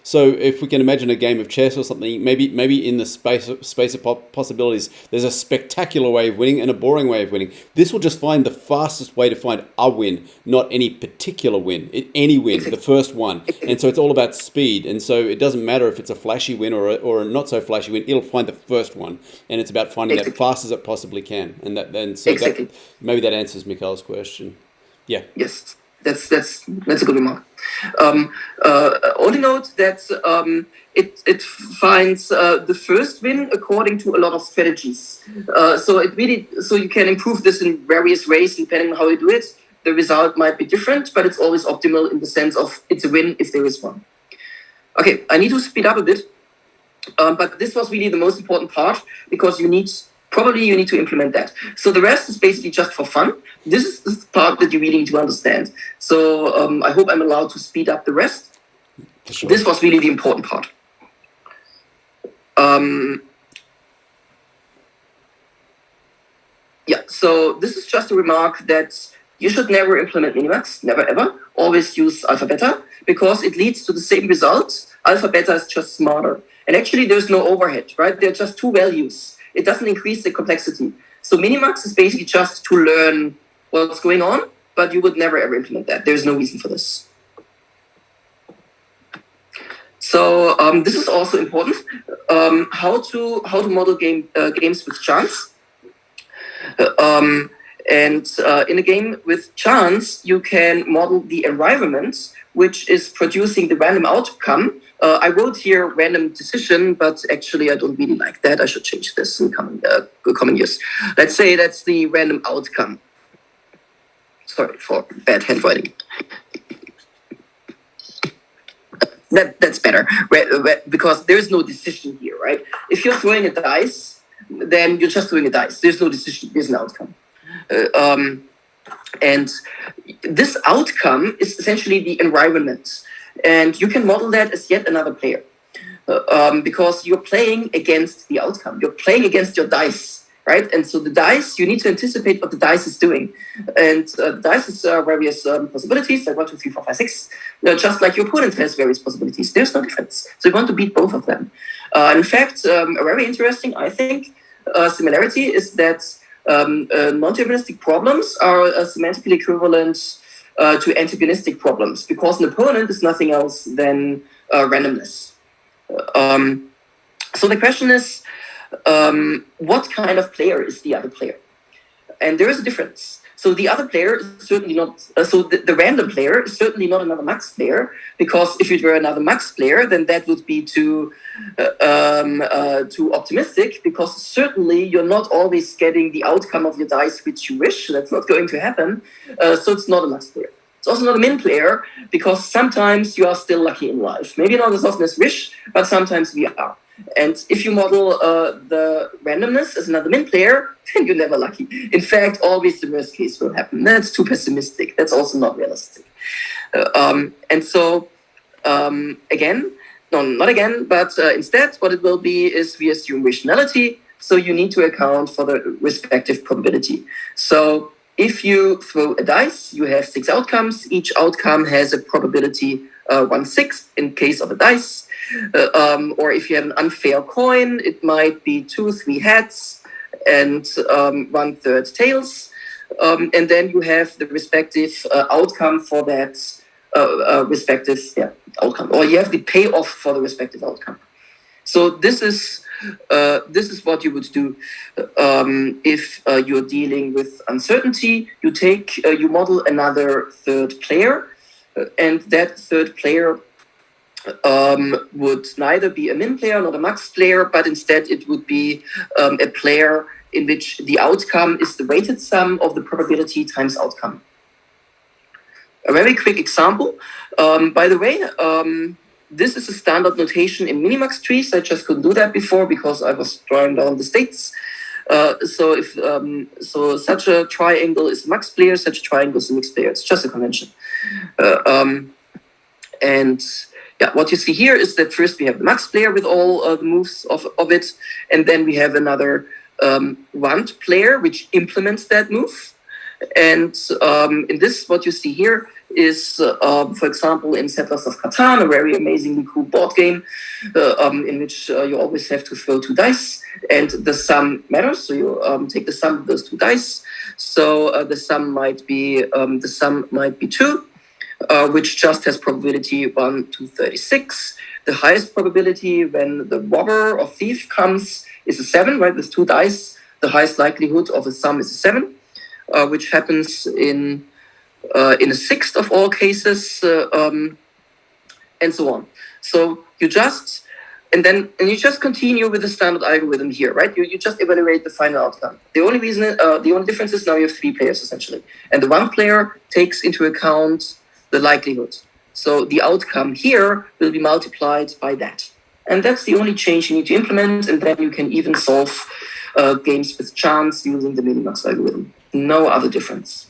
So if we can imagine a game of chess or something, maybe in the space of possibilities, there's a spectacular way of winning and a boring way of winning. This will just find the fastest way to find a win, not any particular win. Any win, the first one. And so it's all about speed. And so it doesn't matter if it's a flashy win or a not so flashy win. It'll find the first one, and it's about finding that fast as it possibly can. And maybe that answers Mikhail's question. Yeah. Yes. That's a good remark. Only note that it finds the first win according to a lot of strategies. So you can improve this in various ways depending on how you do it. The result might be different, but it's always optimal in the sense of it's a win if there is one. Okay, I need to speed up a bit, but this was really the most important part because you need to implement that. So the rest is basically just for fun. This is the part that you really need to understand. So I hope I'm allowed to speed up the rest. For sure. This was really the important part. Yeah, so this is just a remark that you should never implement Minimax, never ever. Always use alpha beta, because it leads to the same result. Alpha beta is just smarter. And actually there's no overhead, right? There are just two values. It doesn't increase the complexity. So Minimax is basically just to learn what's going on, but you would never ever implement that. There's no reason for this. So this is also important. How to model games with chance. In a game with chance, you can model the environment which is producing the random outcome. I wrote here random decision, but actually I don't really like that. I should change this in coming years. Let's say that's the random outcome. Sorry for bad handwriting. That's better, because there's no decision here, right? If you're throwing a dice, then you're just throwing a dice. There's no decision, there's an outcome. And this outcome is essentially the environment. And you can model that as yet another player. Because you're playing against the outcome. You're playing against your dice, right? And so the dice, you need to anticipate what the dice is doing. And the dice is various possibilities, like 1, 2, 3, 4, 5, 6. Just like your opponent has various possibilities. There's no difference. So you want to beat both of them. In fact, a very interesting, I think, similarity is that non-deterministic problems are semantically equivalent to antagonistic problems, because an opponent is nothing else than randomness. So the question is, what kind of player is the other player? And there is a difference. So the other player is certainly not, the random player is certainly not another max player, because if it were another max player, then that would be too optimistic, because certainly you're not always getting the outcome of your dice which you wish. That's not going to happen. So it's not a max player. It's also not a min player, because sometimes you are still lucky in life. Maybe not as often as wish, but sometimes we are. And if you model the randomness as another min player, then you're never lucky. In fact, always the worst case will happen. That's too pessimistic. That's also not realistic. And so, again, no, not again, but instead what it will be is we assume rationality. So you need to account for the respective probability. So if you throw a dice, you have 6 outcomes. Each outcome has a probability 1/6 in case of a dice. Or if you have an unfair coin, it might be 2, 3 heads and 1/3 tails. And then you have the respective outcome for that respective outcome, or you have the payoff for the respective outcome. So this is what you would do if you're dealing with uncertainty. You model another third player, and that third player would neither be a min player nor a max player, but instead it would be a player in which the outcome is the weighted sum of the probability times outcome. A very quick example. By the way, this is a standard notation in Minimax trees. I just couldn't do that before because I was drawing down the states. So if such a triangle is a max player, such a triangle is a mixed player. It's just a convention. And yeah, what you see here is that first we have the max player with all the moves of it, and then we have another wand player which implements that move. And in this, what you see here is, for example, in Settlers of Catan, a very amazingly cool board game in which you always have to throw 2 dice, and the sum matters. So you take the sum of those 2 dice. So the sum might be 2. Which just has probability 1 to 36. The highest probability when the robber or thief comes is a 7, right? With 2 dice, the highest likelihood of a sum is a 7, which happens in a sixth of all cases, and so on. So you just continue with the standard algorithm here, right? You just evaluate the final outcome. The only difference is now you have 3 players essentially, and the one player takes into account the likelihood. So the outcome here will be multiplied by that. And that's the only change you need to implement, and then you can even solve games with chance using the Minimax algorithm. No other difference.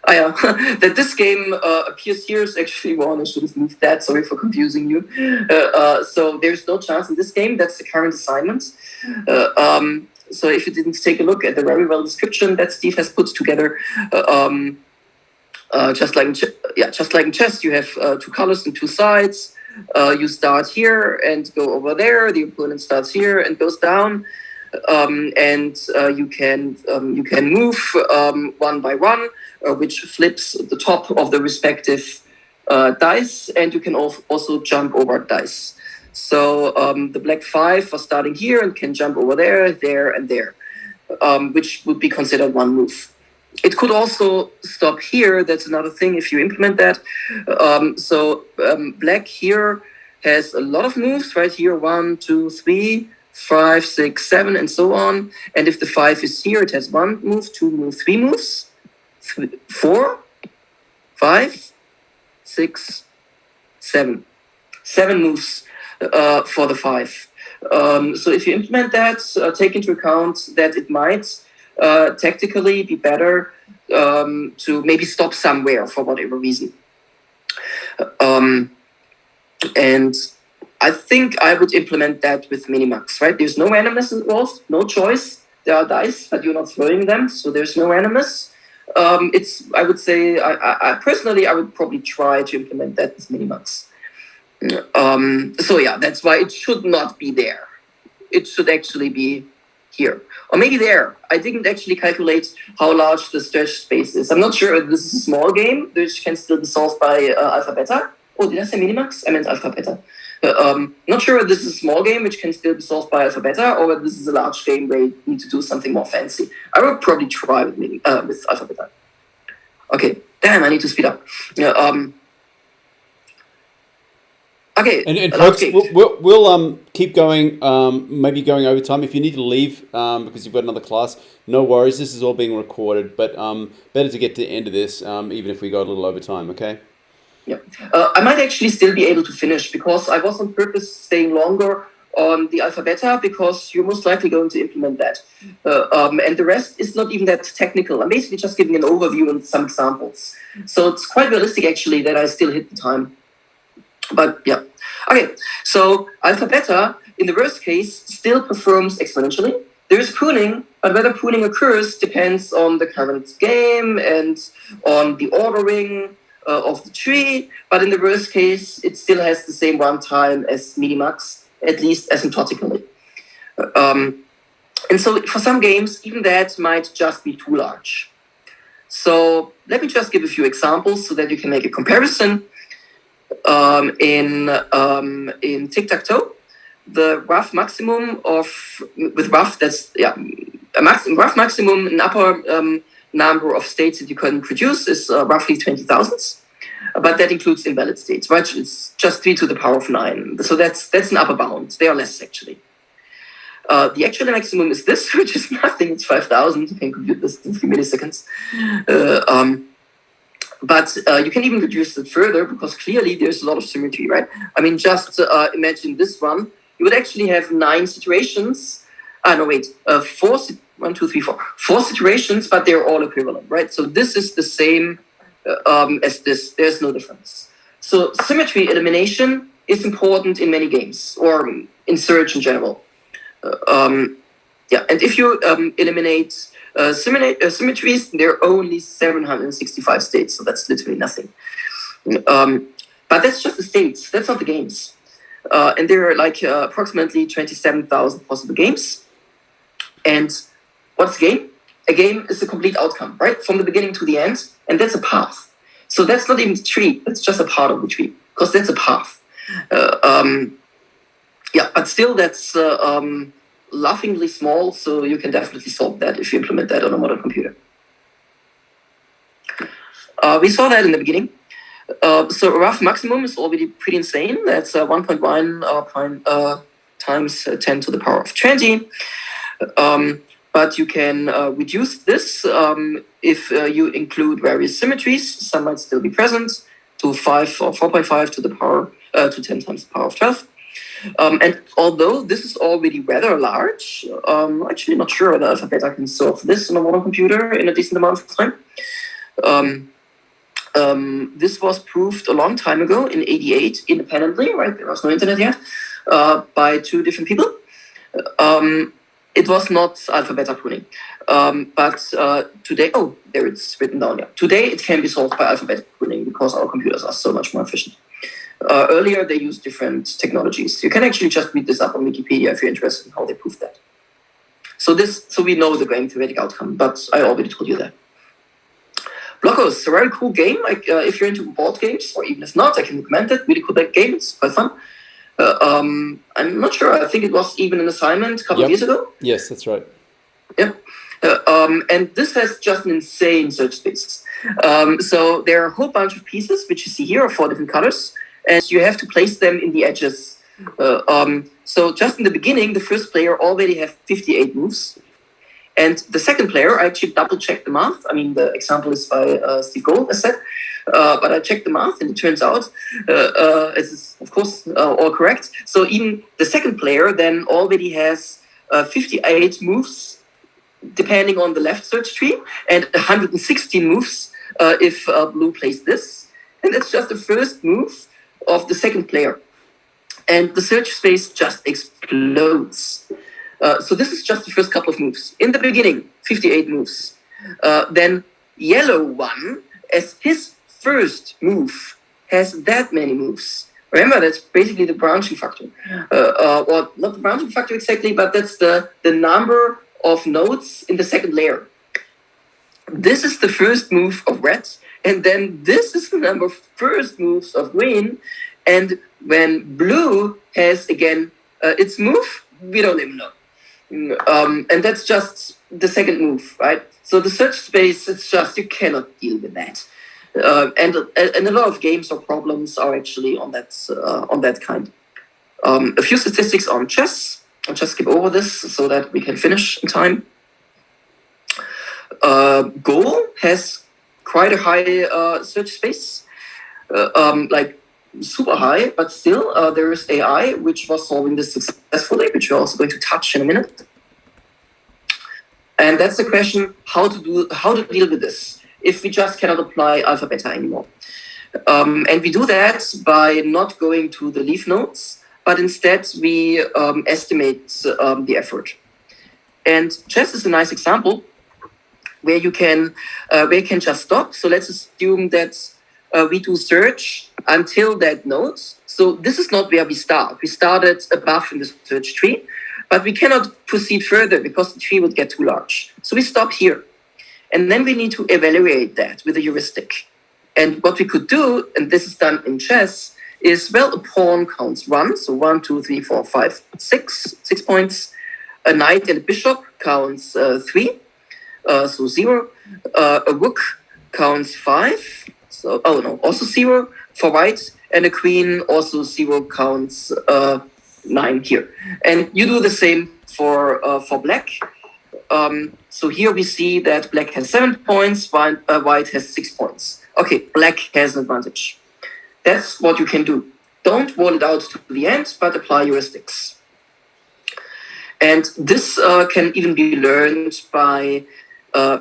Yeah, that this game appears here is actually one. I should have moved that. Sorry for confusing you. So there's no chance in this game. That's the current assignment. So if you didn't take a look at the very well description that Steve has put together, just like in chess, you have two colors and two sides. You start here and go over there. The opponent starts here and goes down. And you can move one by one, which flips the top of the respective dice, and you can also jump over dice. So the black 5 was starting here and can jump over there, there, and there, which would be considered one move. It could also stop here. That's another thing if you implement that. Black here has a lot of moves, right here, 1, 2, 3, 5, 6, 7, and so on. And if the 5 is here, it has 1 move, 2 moves, 3 moves, 4, 5, 6, 7. 7 moves for the 5. So if you implement that, take into account that it might tactically be better to maybe stop somewhere for whatever reason. And I think I would implement that with Minimax, right? There's no randomness involved, no choice. There are dice, but you're not throwing them, so there's no randomness. I would say, I personally, I would probably try to implement that with Minimax. So yeah, that's why it should not be there. It should actually be here. Or maybe there. I didn't actually calculate how large the stretch space is. I'm not sure if this is a small game, which can still be solved by alpha beta. Oh, did I say Minimax? I meant alpha beta. Not sure if this is a small game which can still be solved by alpha beta, or if this is a large game where you need to do something more fancy. I would probably try with alpha beta. Okay, damn, I need to speed up. Okay, and folks, we'll keep going, maybe going over time. If you need to leave because you've got another class, no worries. This is all being recorded, but better to get to the end of this, even if we go a little over time, okay? Yeah, I might actually still be able to finish because I was on purpose staying longer on the alpha beta because you're most likely going to implement that. And the rest is not even that technical. I'm basically just giving an overview and some examples. So it's quite realistic actually that I still hit the time. But yeah. Okay, so alpha beta, in the worst case, still performs exponentially. There is pruning, but whether pruning occurs depends on the current game and on the ordering of the tree, but in the worst case, it still has the same runtime as Minimax, at least asymptotically. And so for some games, even that might just be too large. So let me just give a few examples so that you can make a comparison. In tic-tac-toe, the rough maximum with rough, that's rough maximum, an upper number of states that you can produce is roughly 20,000, but that includes invalid states, right? It's just 3 to the power of 9. So that's an upper bound. They are less actually. The actual maximum is this, which is nothing. It's 5,000. You can compute this in 3 milliseconds. But you can even reduce it further because clearly there's a lot of symmetry, right? I mean, just imagine this one. You would actually have 9 situations. Four situations, but they're all equivalent, right? So this is the same as this. There's no difference. So symmetry elimination is important in many games or in search in general. And if you eliminate symmetries, there are only 765 states, so that's literally nothing. But that's just the states, that's not the games. And there are like approximately 27,000 possible games. And what's a game? A game is a complete outcome, right? From the beginning to the end, and that's a path. So that's not even the tree, that's just a part of the tree, because that's a path. But still that's laughingly small, so you can definitely solve that if you implement that on a modern computer. We saw that in the beginning. So a rough maximum is already pretty insane. That's 1.1 times 10 to the power of 20. But you can reduce this if you include various symmetries. Some might still be present to 5 or 4.5 to the power to 10 times the power of 12. And although this is already rather large, I'm actually not sure whether alpha beta can solve this on a modern computer in a decent amount of time. This was proved a long time ago in '88 independently, right? There was no internet yet, by two different people. It was not alpha-beta pruning. But today, there it's written down. Yeah. Today it can be solved by alpha-beta pruning because our computers are so much more efficient. Earlier they used different technologies. You can actually just read this up on Wikipedia if you're interested in how they proved that. So we know the game theoretic outcome, but I already told you that. Blockos, a very cool game. Like if you're into board games, or even if not, I can recommend it. Really cool game. It's quite fun. I'm not sure. I think it was even an assignment a couple of years ago. Yes, that's right. Yep. And this has just an insane search space. So there are a whole bunch of pieces, which you see here, of 4 different colors, and you have to place them in the edges. So just in the beginning, the first player already have 58 moves. And the second player, I actually double-checked the math. I mean, the example is by Steve Gold, as said. But I checked the math, and it turns out it is, of course, all correct. So even the second player then already has 58 moves, depending on the left search tree, and 116 moves if blue plays this. And that's just the first move of the second player. And the search space just explodes. So this is just the first couple of moves. In the beginning, 58 moves. Then yellow one, as his first move, has that many moves. Remember, that's basically the branching factor. Or not the branching factor exactly, but that's the number of nodes in the second layer. This is the first move of red, and then this is the number of first moves of green. And when blue has, again, its move, we don't even know. And that's just the second move, right? So the search space, it's just, you cannot deal with that. And a lot of games or problems are actually on that kind. A few statistics on chess. I'll just skip over this so that we can finish in time. Go has quite a high search space, like super high, but still there is AI which was solving this successfully, which we're also going to touch in a minute. And that's the question: how to deal with this if we just cannot apply alpha beta anymore. And we do that by not going to the leaf nodes, but instead we estimate the effort. And chess is a nice example where you can just stop. So let's assume that we do search until that node. So this is not where we start. We started above in the search tree, but we cannot proceed further because the tree would get too large. So we stop here. And then we need to evaluate that with a heuristic. And what we could do, and this is done in chess, is, well, a pawn counts 1. So 1, 2, 3, 4, 5, 6 points. A knight and a bishop counts 3, so 0. A rook counts 5, so, also 0 for white. And a queen, also 0, counts 9 here. And you do the same for black. So here we see that black has 7 points, white has 6 points. Okay, black has an advantage. That's what you can do. Don't roll it out to the end, but apply heuristics. And this can even be learned by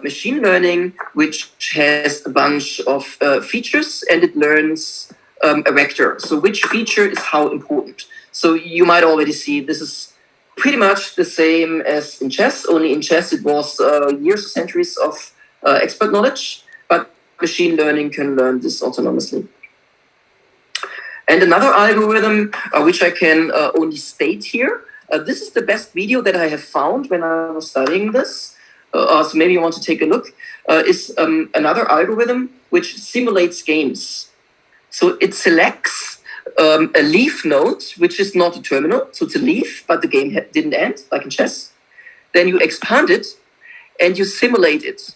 machine learning, which has a bunch of features, and it learns a vector. So which feature is how important? So you might already see this is pretty much the same as in chess, only in chess it was years or centuries of expert knowledge, but machine learning can learn this autonomously. And another algorithm, which I can only state here, this is the best video that I have found when I was studying this, so maybe you want to take a look, is another algorithm which simulates games. So it selects a leaf node, which is not a terminal, so it's a leaf, but the game didn't end, like in chess. Then you expand it, and you simulate it.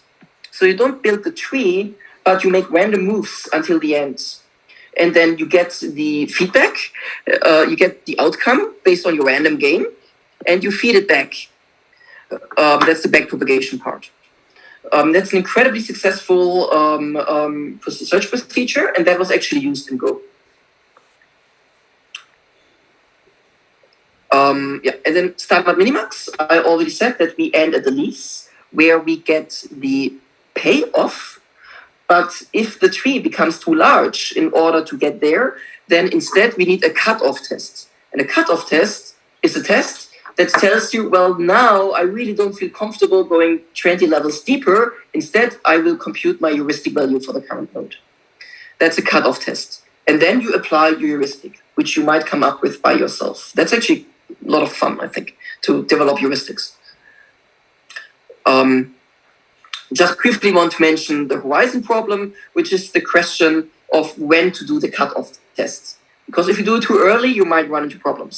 So you don't build the tree, but you make random moves until the end. And then you get the feedback, you get the outcome based on your random game, and you feed it back. That's the backpropagation part. That's an incredibly successful search procedure, and that was actually used in Go. And then Stargard Minimax, I already said that we end at the leaves, where we get the payoff But if the tree becomes too large in order to get there, then instead we need a cutoff test. And a cutoff test is a test that tells you, well, now I really don't feel comfortable going 20 levels deeper. Instead, I will compute my heuristic value for the current node. That's a cutoff test. And then you apply your heuristic, which you might come up with by yourself. That's actually a lot of fun, I think, to develop heuristics. Just briefly want to mention the horizon problem, which is the question of when to do the cutoff tests. Because if you do it too early, you might run into problems.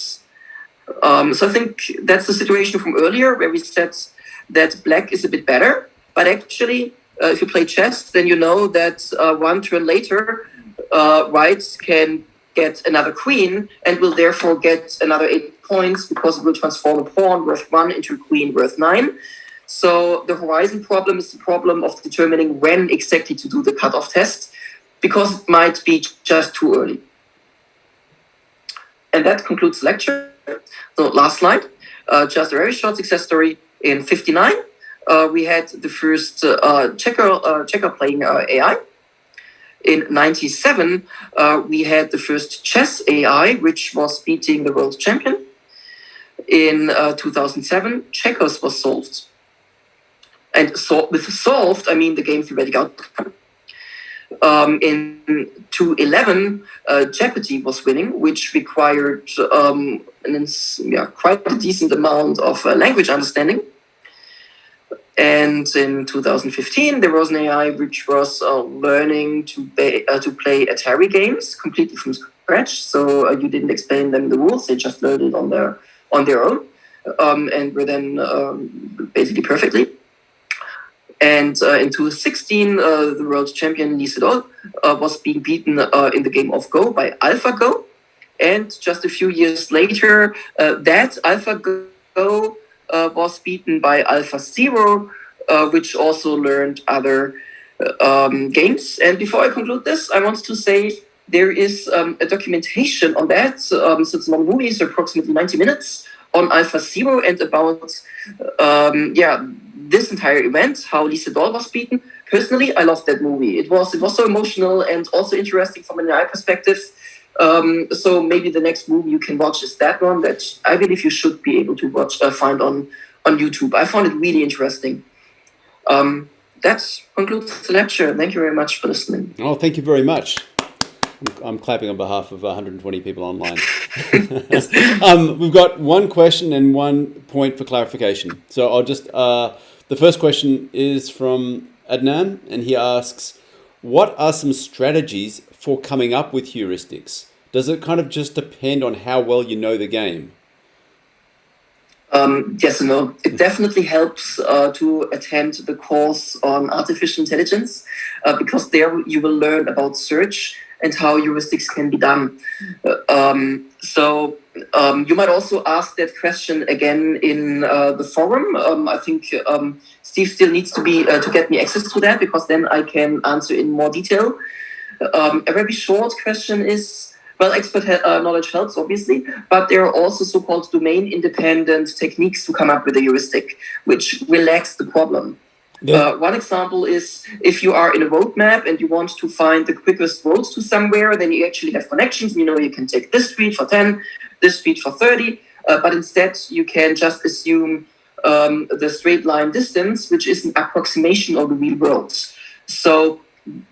So I think that's the situation from earlier where we said that black is a bit better. But actually, if you play chess, then you know that one turn later, white can get another queen and will therefore get another 8 points because it will transform a pawn worth 1 into a queen worth 9. So the horizon problem is the problem of determining when exactly to do the cutoff test, because it might be just too early. And that concludes the lecture. So last slide, just a very short success story. In 1959, we had the first checker playing AI. In 1997, we had the first chess AI, which was beating the world champion. In 2007, checkers was solved. And with solved, I mean the game theoretic outcome. In 2011, Jeopardy was winning, which required quite a decent amount of language understanding. And in 2015, there was an AI which was learning to play Atari games completely from scratch. So you didn't explain them the rules; they just learned it on their own, and were then basically perfectly. And in 2016, the world champion Lee Sedol was being beaten in the game of Go by AlphaGo. And just a few years later, that AlphaGo was beaten by AlphaZero, which also learned other games. And before I conclude this, I want to say there is a documentation on that. So it's a long movie, so approximately 90 minutes on AlphaZero and about this entire event, how Lee Sedol was beaten. Personally, I loved that movie. It was so emotional and also interesting from an AI perspective. So maybe the next movie you can watch is that one that I believe you should be able to find on YouTube. I found it really interesting. That concludes the lecture. Thank you very much for listening. Oh, thank you very much. I'm clapping on behalf of 120 people online. We've got one question and one point for clarification. So I'll just, the first question is from Adnan, and he asks, what are some strategies for coming up with heuristics? Does it kind of just depend on how well you know the game? Yes and no. It definitely helps to attend the course on artificial intelligence because there you will learn about search and how heuristics can be done. So you might also ask that question again in the forum. I think Steve still needs to get me access to that because then I can answer in more detail. A very short question is, well, expert knowledge helps, obviously, but there are also so-called domain-independent techniques to come up with a heuristic, which relax the problem. Yeah. One example is if you are in a roadmap and you want to find the quickest roads to somewhere, then you actually have connections. You know, you can take this street for 10, this street for 30, but instead you can just assume the straight line distance, which is an approximation of the real world. So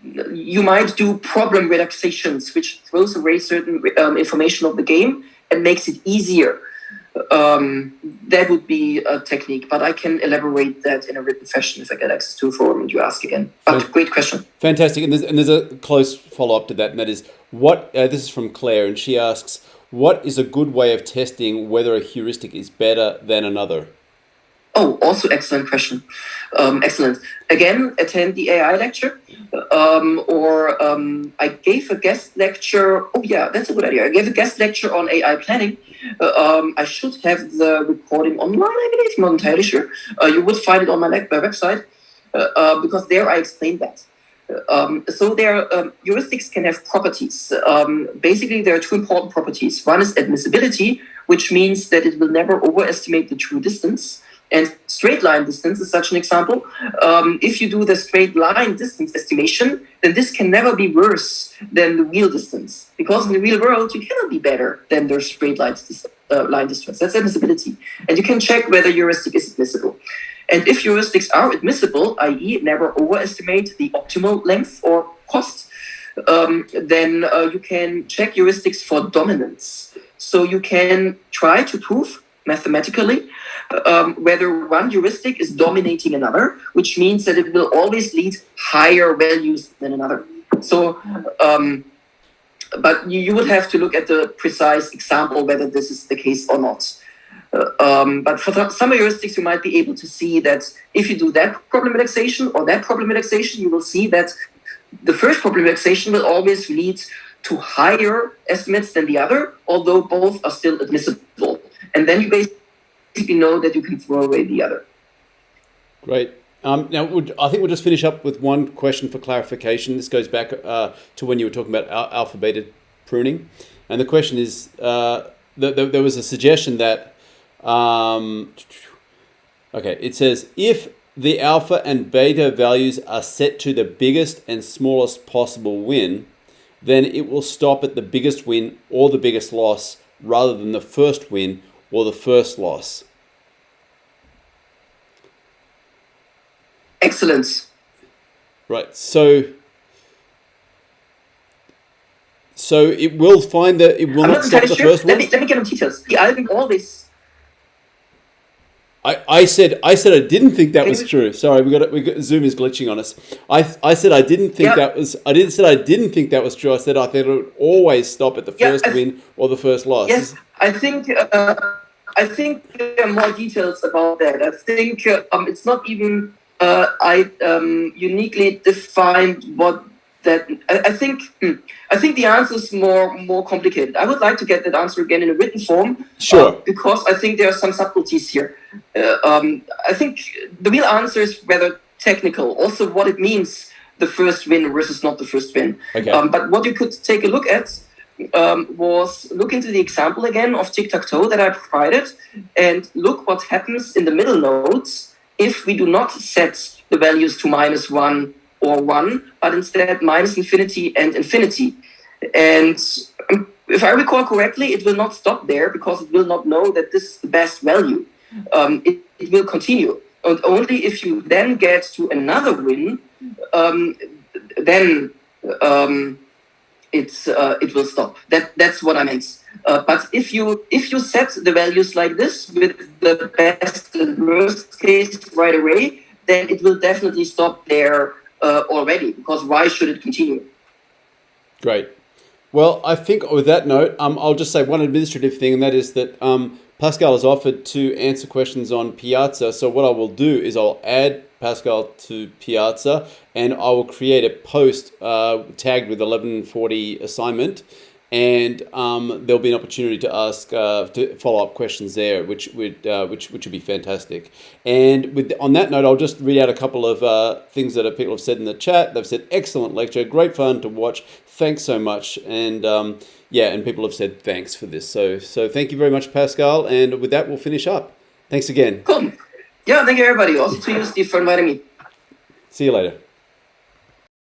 you might do problem relaxations, which throws away certain information of the game and makes it easier. That would be a technique, but I can elaborate that in a written fashion if I get access to a forum and you ask again. But great question. Fantastic. And there's a close follow-up to that, and that is, this is from Claire, and she asks, what is a good way of testing whether a heuristic is better than another? Oh, also excellent question. Excellent. Again, attend the AI lecture, I gave a guest lecture. Oh yeah, that's a good idea. I gave a guest lecture on AI planning. I should have the recording online, I believe. I'm not entirely sure. You would find it on my website because there I explained that. So heuristics can have properties. Basically, there are two important properties. One is admissibility, which means that it will never overestimate the true distance. And straight line distance is such an example. If you do the straight line distance estimation, then this can never be worse than the wheel distance, because in the real world, you cannot be better than the straight line distance. That's admissibility. And you can check whether heuristic is admissible. And if heuristics are admissible, i.e. never overestimate the optimal length or cost, then you can check heuristics for dominance. So you can try to prove mathematically whether one heuristic is dominating another, which means that it will always lead higher values than another. So, but you would have to look at the precise example whether this is the case or not. But for some heuristics, you might be able to see that if you do that problem relaxation or that problem relaxation, you will see that the first problem relaxation will always lead to higher estimates than the other, although both are still admissible. And then you basically know that you can throw away the other. Great. Now, I think we'll just finish up with one question for clarification. This goes back to when you were talking about alpha-beta pruning. And the question is, there was a suggestion that, it says, if the alpha and beta values are set to the biggest and smallest possible win, then it will stop at the biggest win or the biggest loss rather than the first win or the first loss. Excellent. Right. So it will find that it will not stop the first one. Let me get on details. The algorithm always. I said I didn't think that was true. Sorry, we got Zoom is glitching on us. I said I didn't think that was. I didn't think that was true. I said I thought it would always stop at the first win or the first loss. Yes, I think there are more details about that. I think it's not even uniquely defined what that. I think the answer is more complicated. I would like to get that answer again in a written form. Sure. Because I think there are some subtleties here. I think the real answer is rather technical. Also, what it means, the first win versus not the first win. Okay. But what you could take a look at was look into the example again of tic-tac-toe that I provided, and look what happens in the middle nodes if we do not set the values to -1 or 1, but instead -infinity and infinity. And if I recall correctly, it will not stop there because it will not know that this is the best value. It will continue. And only if you then get to another win, then it will stop. That's what I meant. But if you set the values like this with the best and worst case right away, then it will definitely stop there already. Because why should it continue? Great. Well, I think with that note, I'll just say one administrative thing, and that is that Pascal has offered to answer questions on Piazza. So what I will do is I'll add Pascal to Piazza, and I will create a post tagged with 1140 assignment, and there'll be an opportunity to ask to follow up questions there, which would be fantastic. And on that note, I'll just read out a couple of things that people have said in the chat. They've said excellent lecture, great fun to watch. Thanks so much, and and people have said thanks for this. So thank you very much, Pascal. And with that, we'll finish up. Thanks again. Cool. Yeah, thank you everybody. Also to you, Steve, for inviting me. See you later.